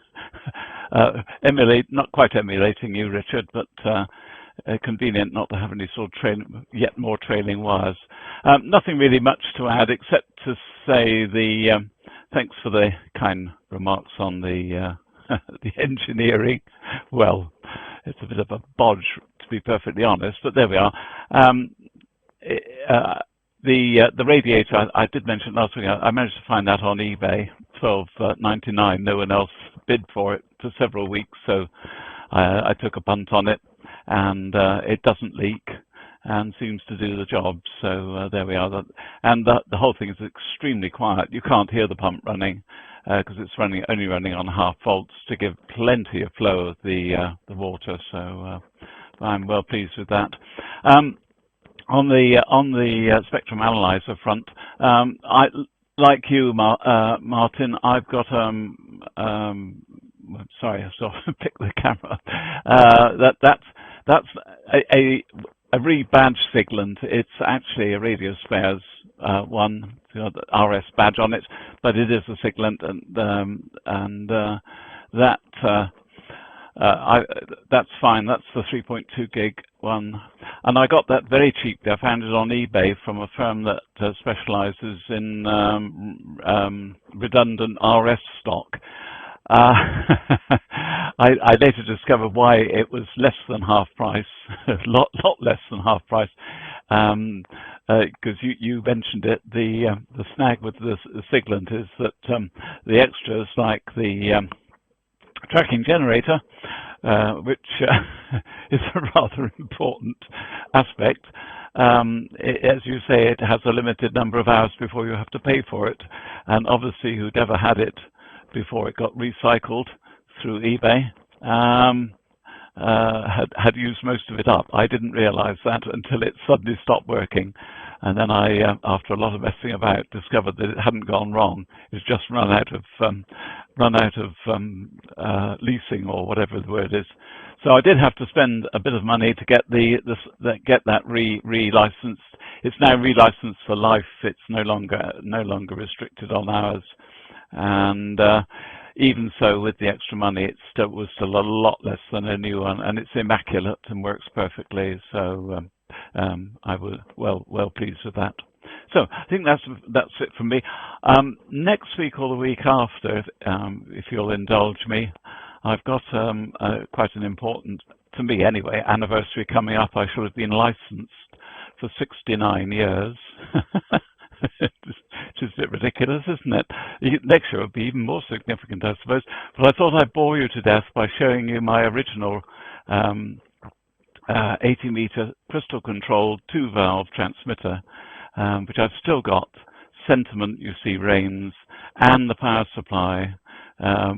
not quite emulating you, Richard, but convenient not to have any sort of yet more trailing wires. Nothing really much to add except to say thanks for the kind remarks on the the engineering. Well, it's a bit of a bodge, to be perfectly honest, but there we are. The radiator I did mention last week. I managed to find that on eBay, $12.99. No one else bid for it for several weeks, so I took a punt on it, and it doesn't leak and seems to do the job. So there we are. And the whole thing is extremely quiet. You can't hear the pump running because it's only running on half volts to give plenty of flow of the water. So I'm well pleased with that. On the spectrum analyzer front, I like you, Martin. I've got sorry, I sort of picked the camera. That's a rebadged Siglant. It's actually a radio spares one, the RS badge on it, but it is a Siglant, and that's fine. That's the 3.2 gig one, and I got that very cheaply. I found it on eBay from a firm that specializes in redundant RS stock. I later discovered why it was less than half price, a lot less than half price, because you mentioned it. The snag with the Siglant is that the extras, like the tracking generator, which is a rather important aspect. As you say, it has a limited number of hours before you have to pay for it, and obviously who'd ever had it before it got recycled through eBay had used most of it up. I didn't realize that until it suddenly stopped working, and then I, after a lot of messing about, discovered that it hadn't gone wrong. It's just run out of leasing, or whatever the word is. So I did have to spend a bit of money to get get that re-licensed. It's now re-licensed for life. It's no longer restricted on hours, and even so, with the extra money, it was still a lot less than a new one, and it's immaculate and works perfectly. So I was well pleased with that. So I think that's it from me. Next week or the week after, if you'll indulge me, I've got quite an important, to me anyway, anniversary coming up. I shall have been licensed for 69 years. Which is a bit ridiculous, isn't it? Next year will be even more significant, I suppose. But I thought I'd bore you to death by showing you my original 80-meter crystal-controlled 2-valve transmitter, which I've still got. Sentiment, you see, reigns, and the power supply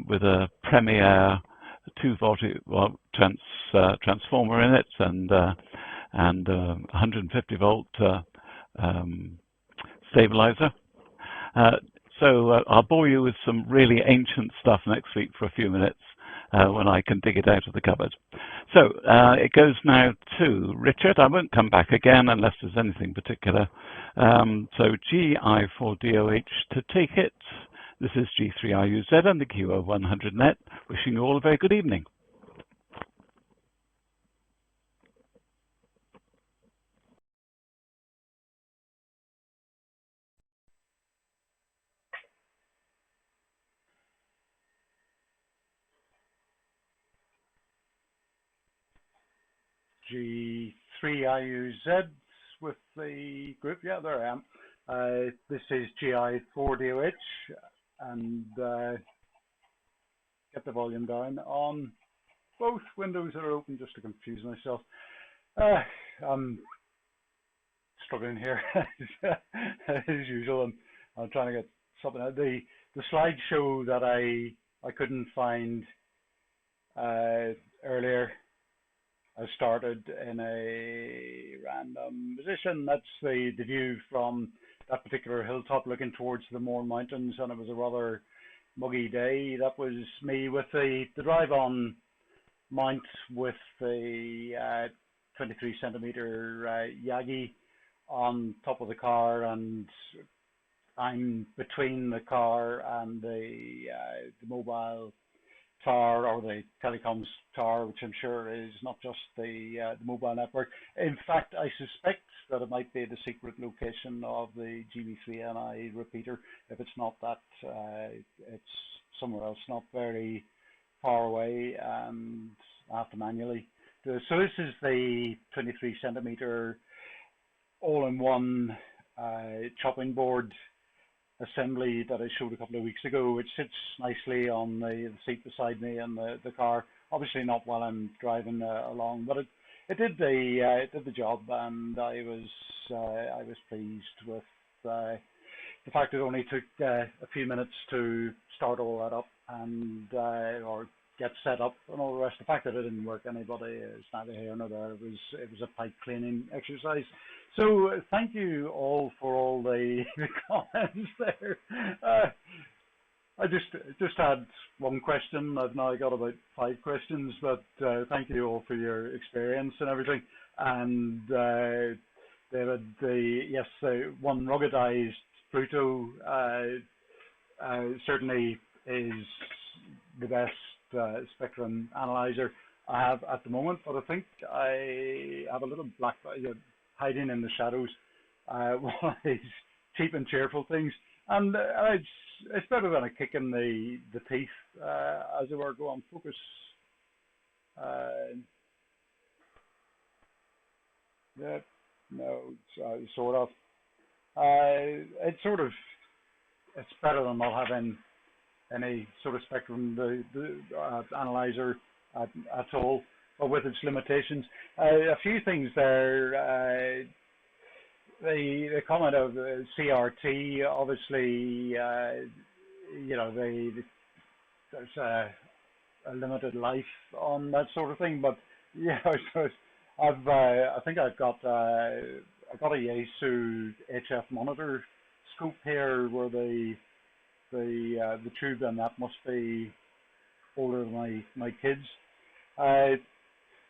with a Premier 2-volt transformer in it, and 150-volt stabilizer. So I'll bore you with some really ancient stuff next week for a few minutes when I can dig it out of the cupboard. So it goes now to Richard. I won't come back again unless there's anything particular. So GI4DOH to take it. This is G3IUZ and the QO100 Net. Wishing you all a very good evening. G3IUZ with the group. Yeah, there I am. This is GI4DOH, and get the volume down on both windows that are open just to confuse myself. I'm struggling here as usual. I'm trying to get something out. The slideshow that I couldn't find earlier, I started in a random position. That's the view from that particular hilltop looking towards the Mourne Mountains, and it was a rather muggy day. That was me with the drive-on mount with the 23 centimeter Yagi on top of the car, and I'm between the car and the mobile tower, or the telecoms tower, which I'm sure is not just the mobile network. In fact, I suspect that it might be the secret location of the GB3NI repeater. If it's not that, it's somewhere else, not very far away, and I have to manually do it. So this is the 23 centimeter all-in-one chopping board assembly that I showed a couple of weeks ago, which sits nicely on the seat beside me in the car. Obviously not while I'm driving along, but it did the job, and I was pleased with the fact it only took a few minutes to start all that up and or get set up and all the rest. The fact that it didn't work anybody is neither here nor there. It was a pipe cleaning exercise. So thank you all for all the comments there. I just had one question. I've now got about 5 questions, but thank you all for your experience and everything. And David, one ruggedized Pluto certainly is the best spectrum analyzer I have at the moment, but I think I have a little black hiding in the shadows, one of these cheap and cheerful things, and it's better than a kick in the teeth, as it were. Go on, focus. Yeah, no, sort of. It's better than not having any sort of spectrum the analyzer at all, but with its limitations. A few things there. The comment of CRT, obviously, there's a limited life on that sort of thing. But yeah, I think I've got a Yaesu HF monitor scope here, where the tube on that must be older than my kids.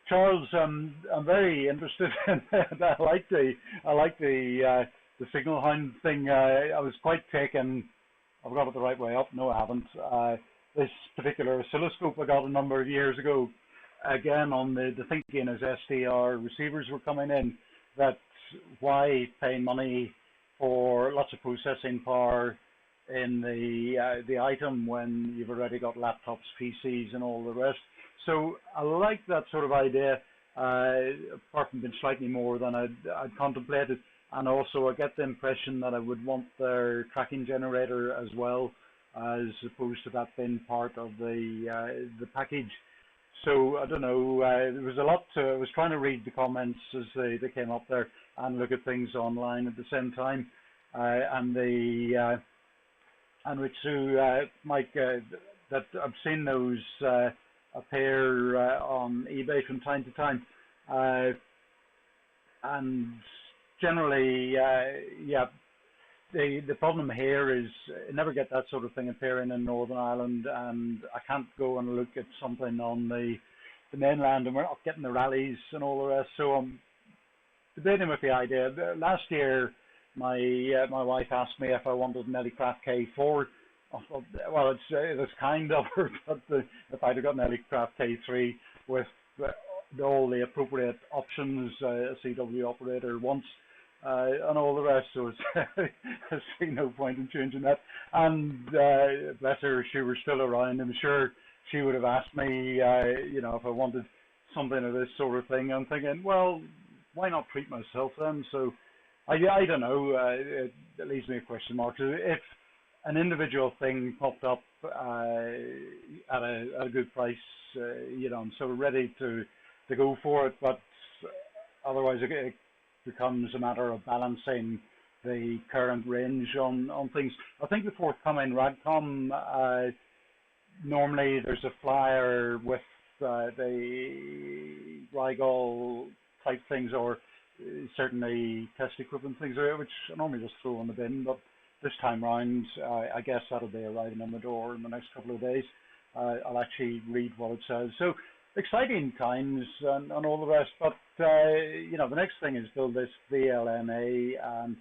Charles, I'm very interested in that. I like the signal hound thing. I was quite taken. I've got it the right way up. No, I haven't. This particular oscilloscope I got a number of years ago. Again, on the thinking as SDR receivers were coming in, that why pay money for lots of processing power in the item when you've already got laptops, PCs, and all the rest. So I like that sort of idea, apart from being slightly more than I'd contemplated. And also I get the impression that I would want their tracking generator as well, as opposed to that being part of the package. So I don't know, there was a lot I was trying to read the comments as they came up there and look at things online at the same time. And which Mike, that I've seen those appear on eBay from time to time, and generally, the problem here is I never get that sort of thing appearing in Northern Ireland, and I can't go and look at something on the mainland, and we're not getting the rallies and all the rest. So I'm debating with the idea. Last year, my wife asked me if I wanted an Elecraft K4. Well, it was kind of her, but if I'd have got an Elecraft K3 with all the appropriate options, a CW operator once, and all the rest, so I see no point in changing that. And bless her, if she were still around, I'm sure she would have asked me, if I wanted something of this sort of thing, I'm thinking, well, why not treat myself then? So I don't know. It leaves me a question mark. If an individual thing popped up at a good price, I'm sort of ready to go for it. But otherwise, it becomes a matter of balancing the current range on things. I think the forthcoming Radcom, normally there's a flyer with the Ryde type things, or certainly test equipment things, which I normally just throw in the bin. But this time round, I guess that'll be arriving on the door in the next couple of days. I'll actually read what it says. So exciting times and all the rest. But the next thing is build this VLMA and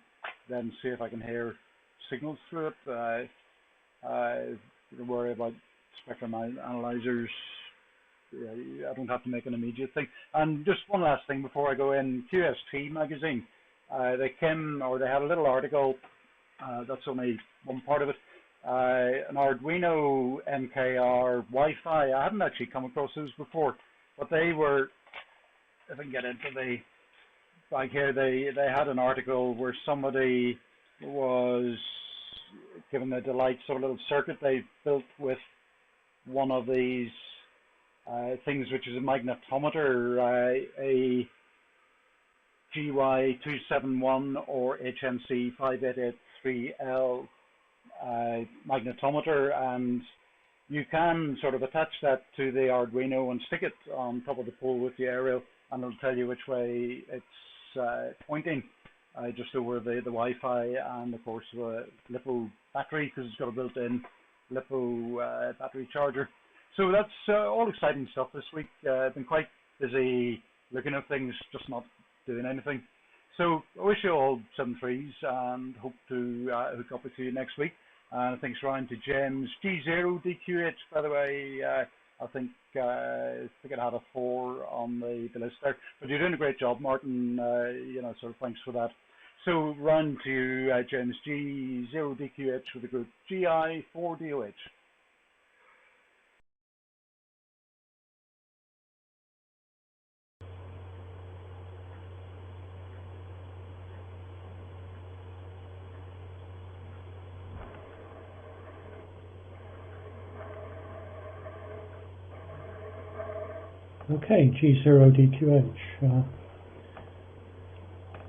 then see if I can hear signals through it. Don't worry about spectrum analyzers. I don't have to make an immediate thing. And just one last thing before I go in, QST magazine, they had a little article, that's only one part of it, an Arduino NKR Wi-Fi. I hadn't actually come across those before, but they were, if I can get into the back here, they had an article where somebody was given the delights of a little circuit they built with one of these things, which is a magnetometer, a GY271 or HMC5883L magnetometer, and you can sort of attach that to the Arduino and stick it on top of the pole with the aerial, and it'll tell you which way it's pointing, just over the Wi-Fi, and of course the LiPo battery, because it's got a built-in LiPo battery charger. So that's all exciting stuff this week. I've been quite busy looking at things, just not doing anything. So I wish you all 7.3s and hope to hook up with you next week. And thanks Ryan to James. G0DQH, by the way, I think it had a 4 on the list there. But you're doing a great job, Martin. So thanks for that. So Ryan to you, James. G0DQH with the group GI4DOH. Okay, G0DQH.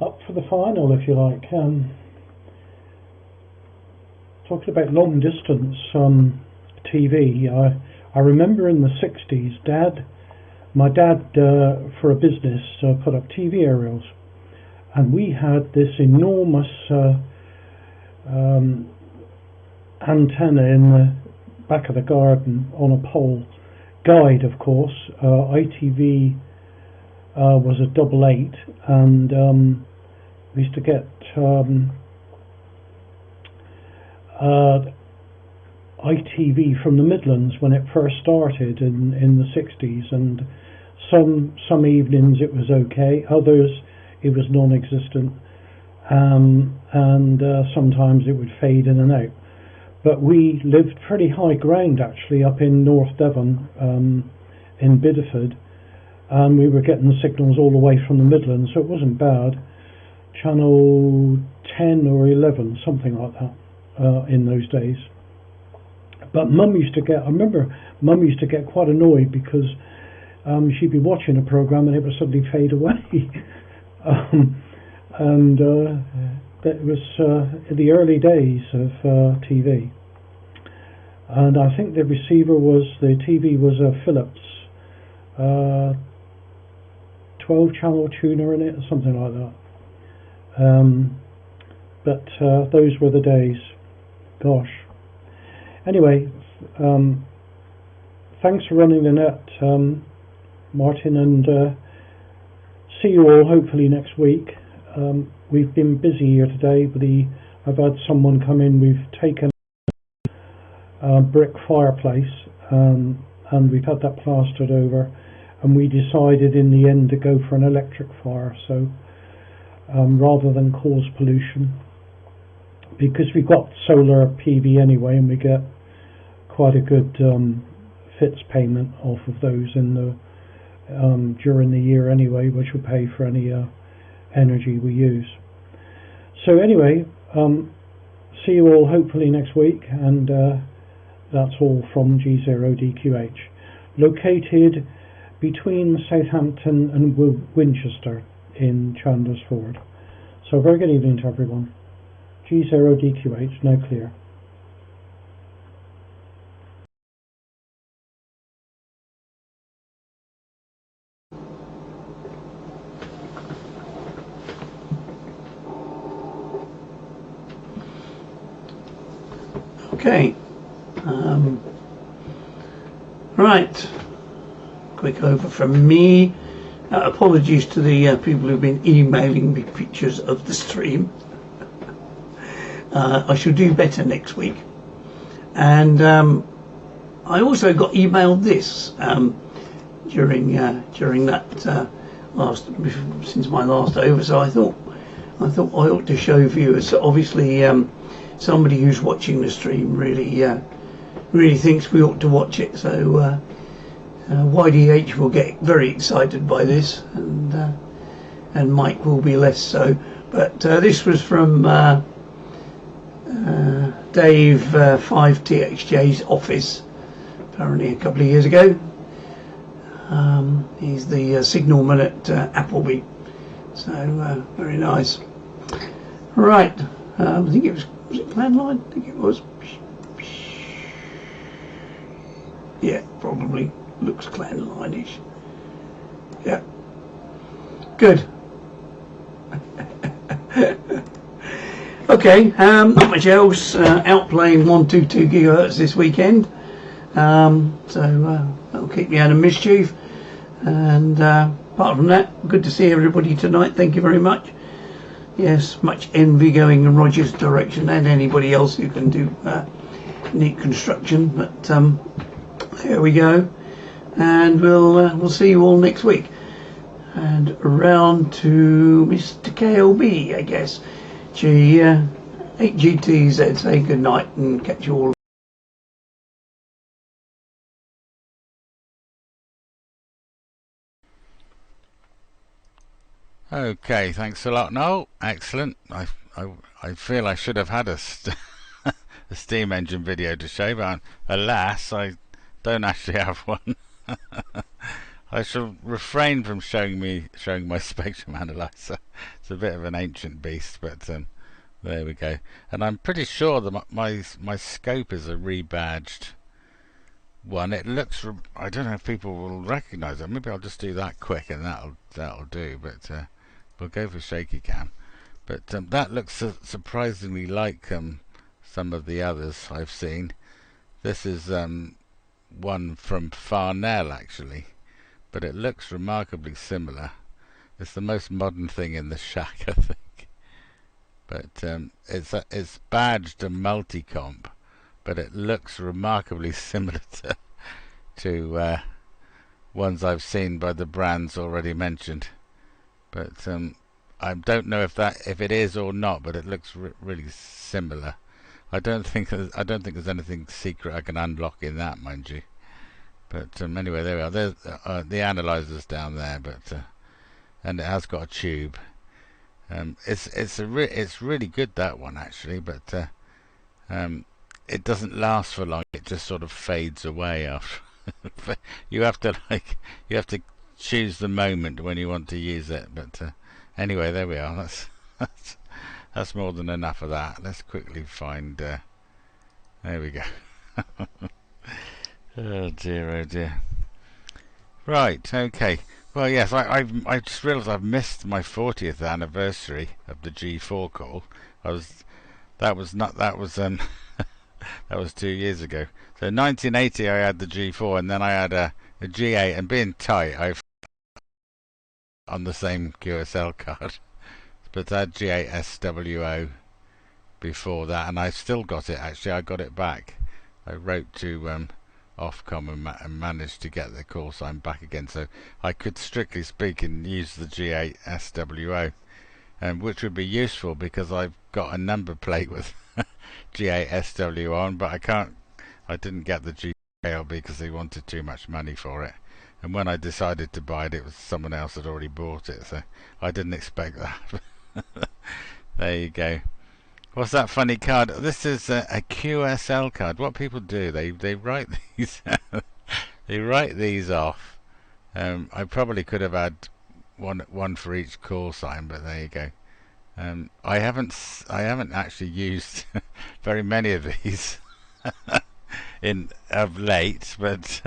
Up for the final, if you like. Talking about long distance TV, I remember in the 60s, my dad, for a business, put up TV aerials, and we had this enormous antenna in the back of the garden on a pole. Guide, of course. ITV was a 88, and we used to get ITV from the Midlands when it first started in the 60s, and some evenings it was okay, others it was non-existent, and sometimes it would fade in and out. But we lived pretty high ground actually up in North Devon, in Bideford, and we were getting the signals all the way from the Midlands, so it wasn't bad. Channel 10 or 11, something like that, in those days. But I remember Mum used to get quite annoyed because she'd be watching a program and it would suddenly fade away. That was in the early days of TV, and I think the TV was a Philips 12-channel tuner in it, or something like that. But those were the days. Gosh. Anyway, thanks for running the net, Martin, and see you all hopefully next week. We've been busy here today. I've had someone come in. We've taken a brick fireplace, and we've had that plastered over, and we decided in the end to go for an electric fire, so rather than cause pollution, because we've got solar PV anyway, and we get quite a good FITS payment off of those in during the year anyway, which will pay for any energy we use. So anyway, see you all hopefully next week, and that's all from G0DQH, located between Southampton and Winchester in Chandler's Ford. So very good evening to everyone. G0DQH, now clear. Okay. Right. Quick over from me. Apologies to the people who've been emailing me pictures of the stream. I shall do better next week. And I also got emailed this during that since my last over. So I thought I ought to show viewers. So obviously, somebody who's watching the stream really thinks we ought to watch it. So YDH will get very excited by this, and Mike will be less so. But this was from Dave 5TXJ's office, apparently a couple of years ago. He's the signalman at Appleby, so very nice. Right, I think was it landline? I think it was. Yeah, probably looks landline-ish. Yeah, good. Okay, not much else. Out playing 122 gigahertz this weekend, so that'll keep me out of mischief. And apart from that, good to see everybody tonight. Thank you very much. Yes, much envy going in Roger's direction and anybody else who can do neat construction. But there we go, and we'll see you all next week. And around to Mr. KLB, I guess. 8GTZ, say good night and catch you all. Okay, thanks a lot, Noel. Excellent. I feel I should have had a steam engine video to show, but alas, I don't actually have one. I shall refrain from showing my spectrum analyzer. It's a bit of an ancient beast, but there we go. And I'm pretty sure that my scope is a rebadged one. It looks. I don't know if people will recognise it. Maybe I'll just do that quick, and that'll do. But we'll go for shaky cam. But that looks surprisingly like some of the others I've seen. This is one from Farnell actually, but it looks remarkably similar. It's the most modern thing in the shack, I think. But it's badged a multi-comp, but it looks remarkably similar to ones I've seen by the brands already mentioned. But I don't know if it is or not, but it looks really similar. I don't think there's anything secret I can unlock in that, mind you. But anyway, there we are. There's the analyzer's down there, but and it has got a tube. It's really good, that one actually, but it doesn't last for long. It just sort of fades away after. you have to choose the moment when you want to use it. But anyway, there we are. That's more than enough of that. Let's quickly find. There we go. Oh dear, oh dear. Right, okay. Well, yes, I just realised I've missed my 40th anniversary of the G4 call. That was 2 years ago. So 1980 I had the G4, and then I had a G8, and being tight, I've on the same QSL card. But I had G8 SWO before that, and I've still got it. Actually, I got it back. I wrote to Ofcom and managed to get the call sign back again, so I could, strictly speaking, use the G8 SWO, which would be useful because I've got a number plate with G8 SW on, but I didn't get the GLB because they wanted too much money for it, And when I decided to buy it, it was someone else had already bought it, so I didn't expect that. There you go. What's that funny card? This is a QSL card. What people do, they write these they write these off. I probably could have had one for each call sign, but there you go. I haven't actually used very many of these of late, but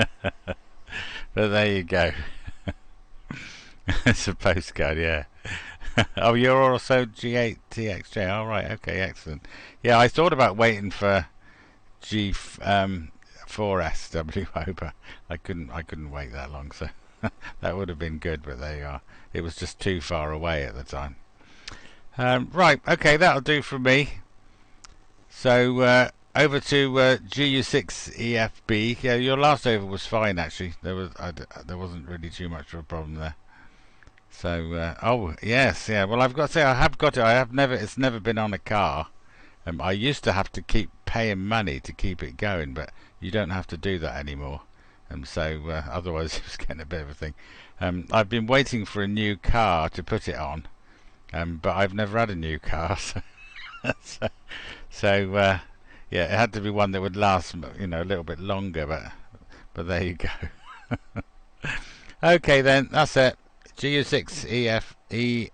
but there you go. It's a postcard, yeah. Oh, you're also G8TXJ. All right, okay, excellent. Yeah, I thought about waiting for G4SWO, but I couldn't wait that long, so that would have been good. But there you are. It was just too far away at the time. Right, okay, that'll do for me. So over to GU6EFB. Yeah, your last over was fine actually. There wasn't really too much of a problem there. So oh yes, yeah. Well, I've got to say I have got it. It's never been on a car. I used to have to keep paying money to keep it going, but you don't have to do that anymore. So otherwise it was getting a bit of a thing. I've been waiting for a new car to put it on, but I've never had a new car, so yeah, it had to be one that would last, a little bit longer. But there you go. Okay, then that's it. GU6EFB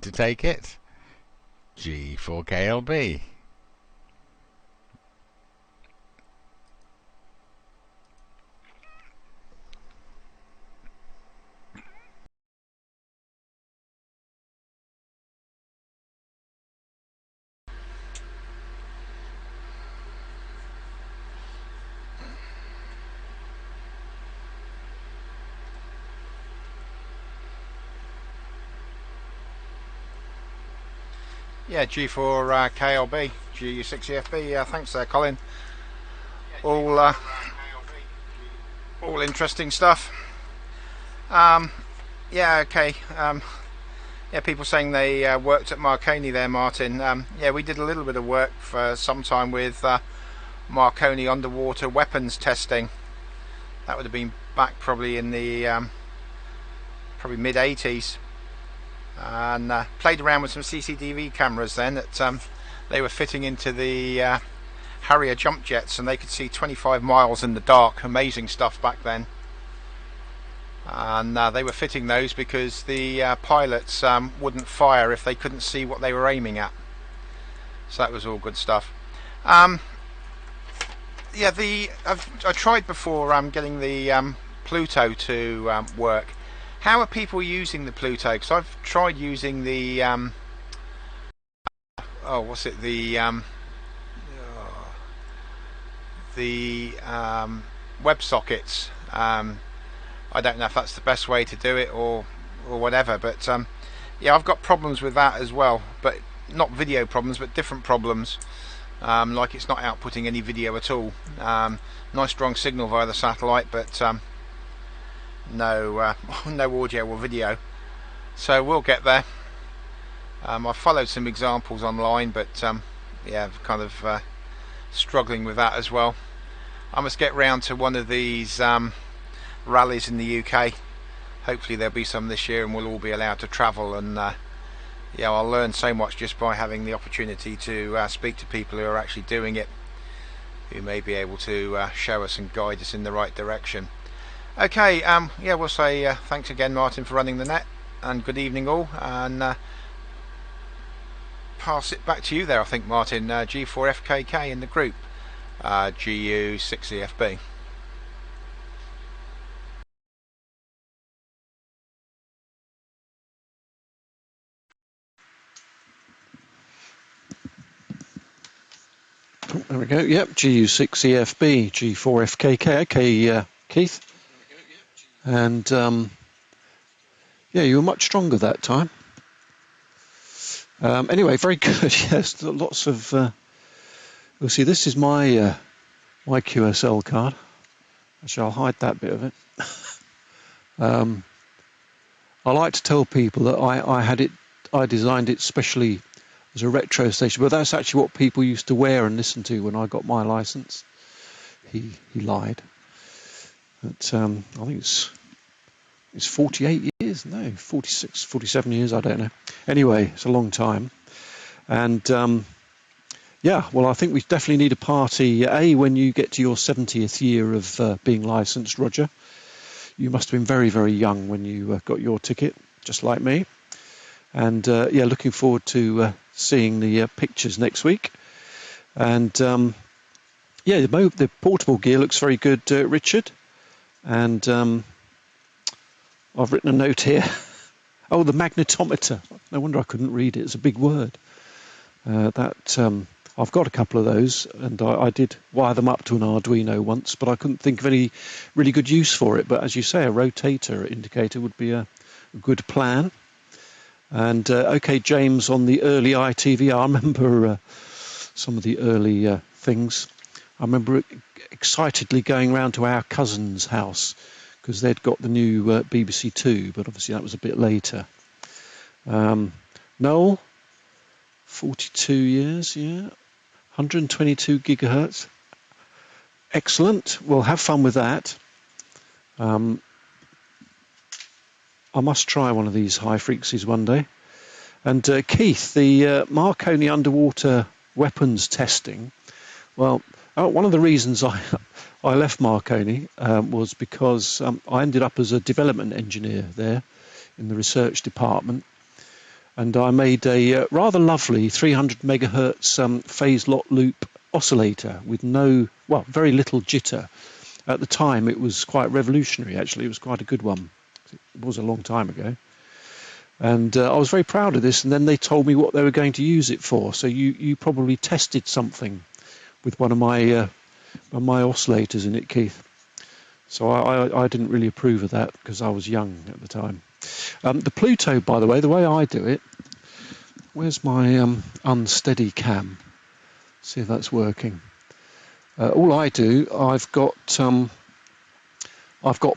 to take it. G4KLB. Yeah, G4 KLB, GU6EFB. Thanks there, Colin. All interesting stuff. Yeah, okay. Yeah, people saying they worked at Marconi there, Martin. Yeah, we did a little bit of work for some time with Marconi underwater weapons testing. That would have been back probably in the probably mid 80s. And played around with some CCTV cameras then that they were fitting into the Harrier jump jets, and they could see 25 miles in the dark. Amazing stuff back then. And they were fitting those because the pilots wouldn't fire if they couldn't see what they were aiming at. So that was all good stuff. Yeah, I tried before getting the Pluto to work. How are people using the Pluto? Because I've tried using the WebSockets. I don't know if that's the best way to do it or whatever, but yeah, I've got problems with that as well, but not video problems, but different problems. Like it's not outputting any video at all. Nice strong signal via the satellite, but no audio or video. So we'll get there. I've followed some examples online, but yeah, kind of struggling with that as well. I must get round to one of these rallies in the UK. Hopefully there'll be some this year and we'll all be allowed to travel, and yeah, I'll learn so much just by having the opportunity to speak to people who are actually doing it, who may be able to show us and guide us in the right direction. Okay, yeah, we'll say thanks again, Martin, for running the net, and good evening all, and pass it back to you there, I think, Martin. G4FKK in the group, GU6EFB. There we go. Yep, GU6EFB, G4FKK. Okay, Keith. And yeah, you were much stronger that time. Anyway, very good. Yes, lots of. We'll see. This is my my QSL card. Actually, I'll hide that bit of it. I like to tell people that I designed it specially as a retro station, but that's actually what people used to wear and listen to when I got my license. He lied. But I think it's 48 years, no, 46, 47 years, I don't know. Anyway, it's a long time. And yeah, well, I think we definitely need a party, when you get to your 70th year of being licensed, Roger. You must have been very, very young when you got your ticket, just like me. And yeah, looking forward to seeing the pictures next week. And yeah, the portable gear looks very good, Richard. And I've written a note here. Oh, the magnetometer. No wonder I couldn't read it. It's a big word. I've got a couple of those, and I did wire them up to an Arduino once, but I couldn't think of any really good use for it. But as you say, a rotator indicator would be a good plan. And okay, James, on the early ITV, I remember some of the early things. I remember excitedly going round to our cousin's house because they'd got the new BBC Two, but obviously that was a bit later. Noel, 42 years, yeah, 122 gigahertz. Excellent. Well, have fun with that. I must try one of these high frequencies one day. And Keith, the Marconi underwater weapons testing. Well, one of the reasons I left Marconi was because I ended up as a development engineer there in the research department. And I made a rather lovely 300 megahertz phase lock loop oscillator with very little jitter. At the time, it was quite revolutionary, actually. It was quite a good one. It was a long time ago. And I was very proud of this. And then they told me what they were going to use it for. So you probably tested something with one of my oscillators in it, Keith. So I didn't really approve of that because I was young at the time. The Pluto, by the way I do it. Where's my unsteady cam? See if that's working. All I do, I've got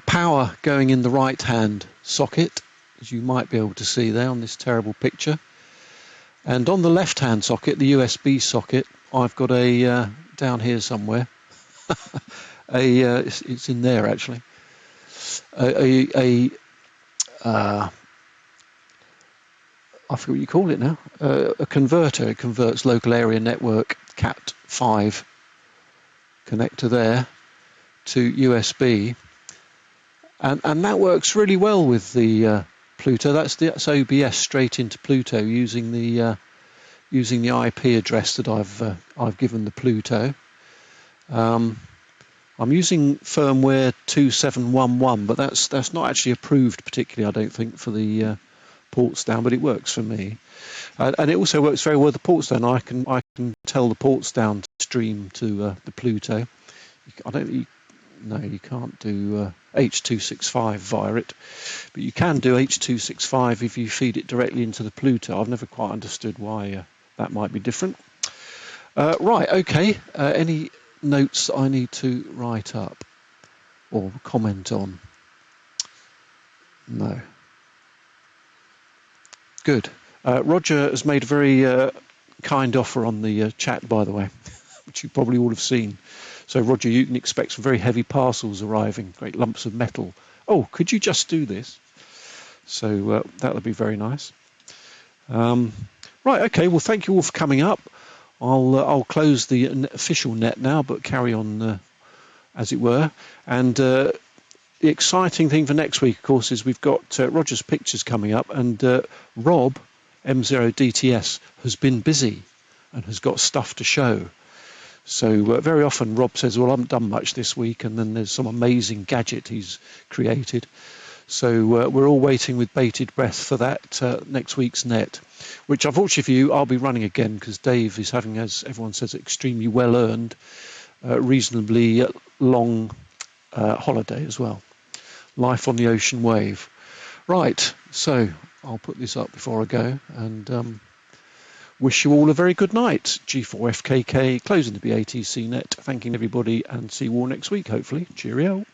power going in the right-hand socket, as you might be able to see there on this terrible picture. And on the left-hand socket, the USB socket, I've got a down here somewhere. It's in there actually. I forget what you call it now. A converter. It converts local area network Cat5 connector there to USB, and that works really well with the Pluto. That's OBS straight into Pluto using the IP address that I've given the Pluto. I'm using firmware 2711, but that's not actually approved particularly, I don't think, for the ports down, but it works for me. And it also works very well with the ports down. I can tell the ports down to stream to the Pluto. You can't do H.265 via it, but you can do H.265 if you feed it directly into the Pluto. I've never quite understood why that might be different. Right, okay. Any notes I need to write up or comment on? No. Good. Roger has made a very kind offer on the chat, by the way, which you probably all have seen. So, Roger, you can expect some very heavy parcels arriving, great lumps of metal. Oh, could you just do this? So that'll be very nice. Right, okay. Well, thank you all for coming up. I'll close the official net now, but carry on as it were. And the exciting thing for next week, of course, is we've got Roger's pictures coming up, and Rob, M0DTS, has been busy and has got stuff to show. So very often Rob says, well, I haven't done much this week, and then there's some amazing gadget he's created. So we're all waiting with bated breath for that next week's net, which unfortunately for you, I'll be running again because Dave is having, as everyone says, extremely well-earned, reasonably long holiday as well. Life on the ocean wave. Right, so I'll put this up before I go and wish you all a very good night. G4FKK, closing the BATC net, thanking everybody, and see you all next week, hopefully. Cheerio.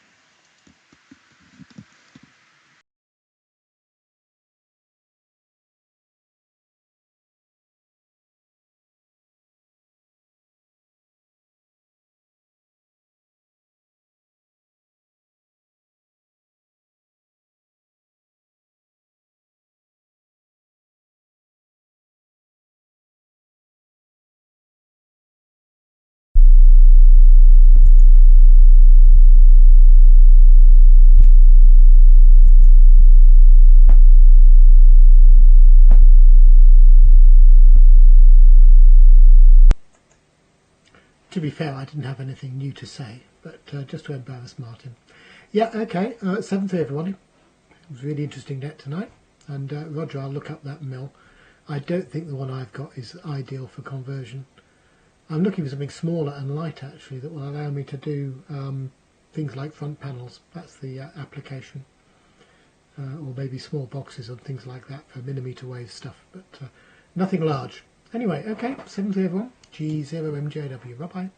to be fair, I didn't have anything new to say, but just to embarrass Martin. Yeah, okay, 7th everybody. It was a really interesting net tonight. And Roger, I'll look up that mill. I don't think the one I've got is ideal for conversion. I'm looking for something smaller and light, actually, that will allow me to do things like front panels. That's the application. Or maybe small boxes and things like that for millimetre wave stuff, but nothing large. Anyway, okay, 7th everyone. G0MJW. Bye-bye.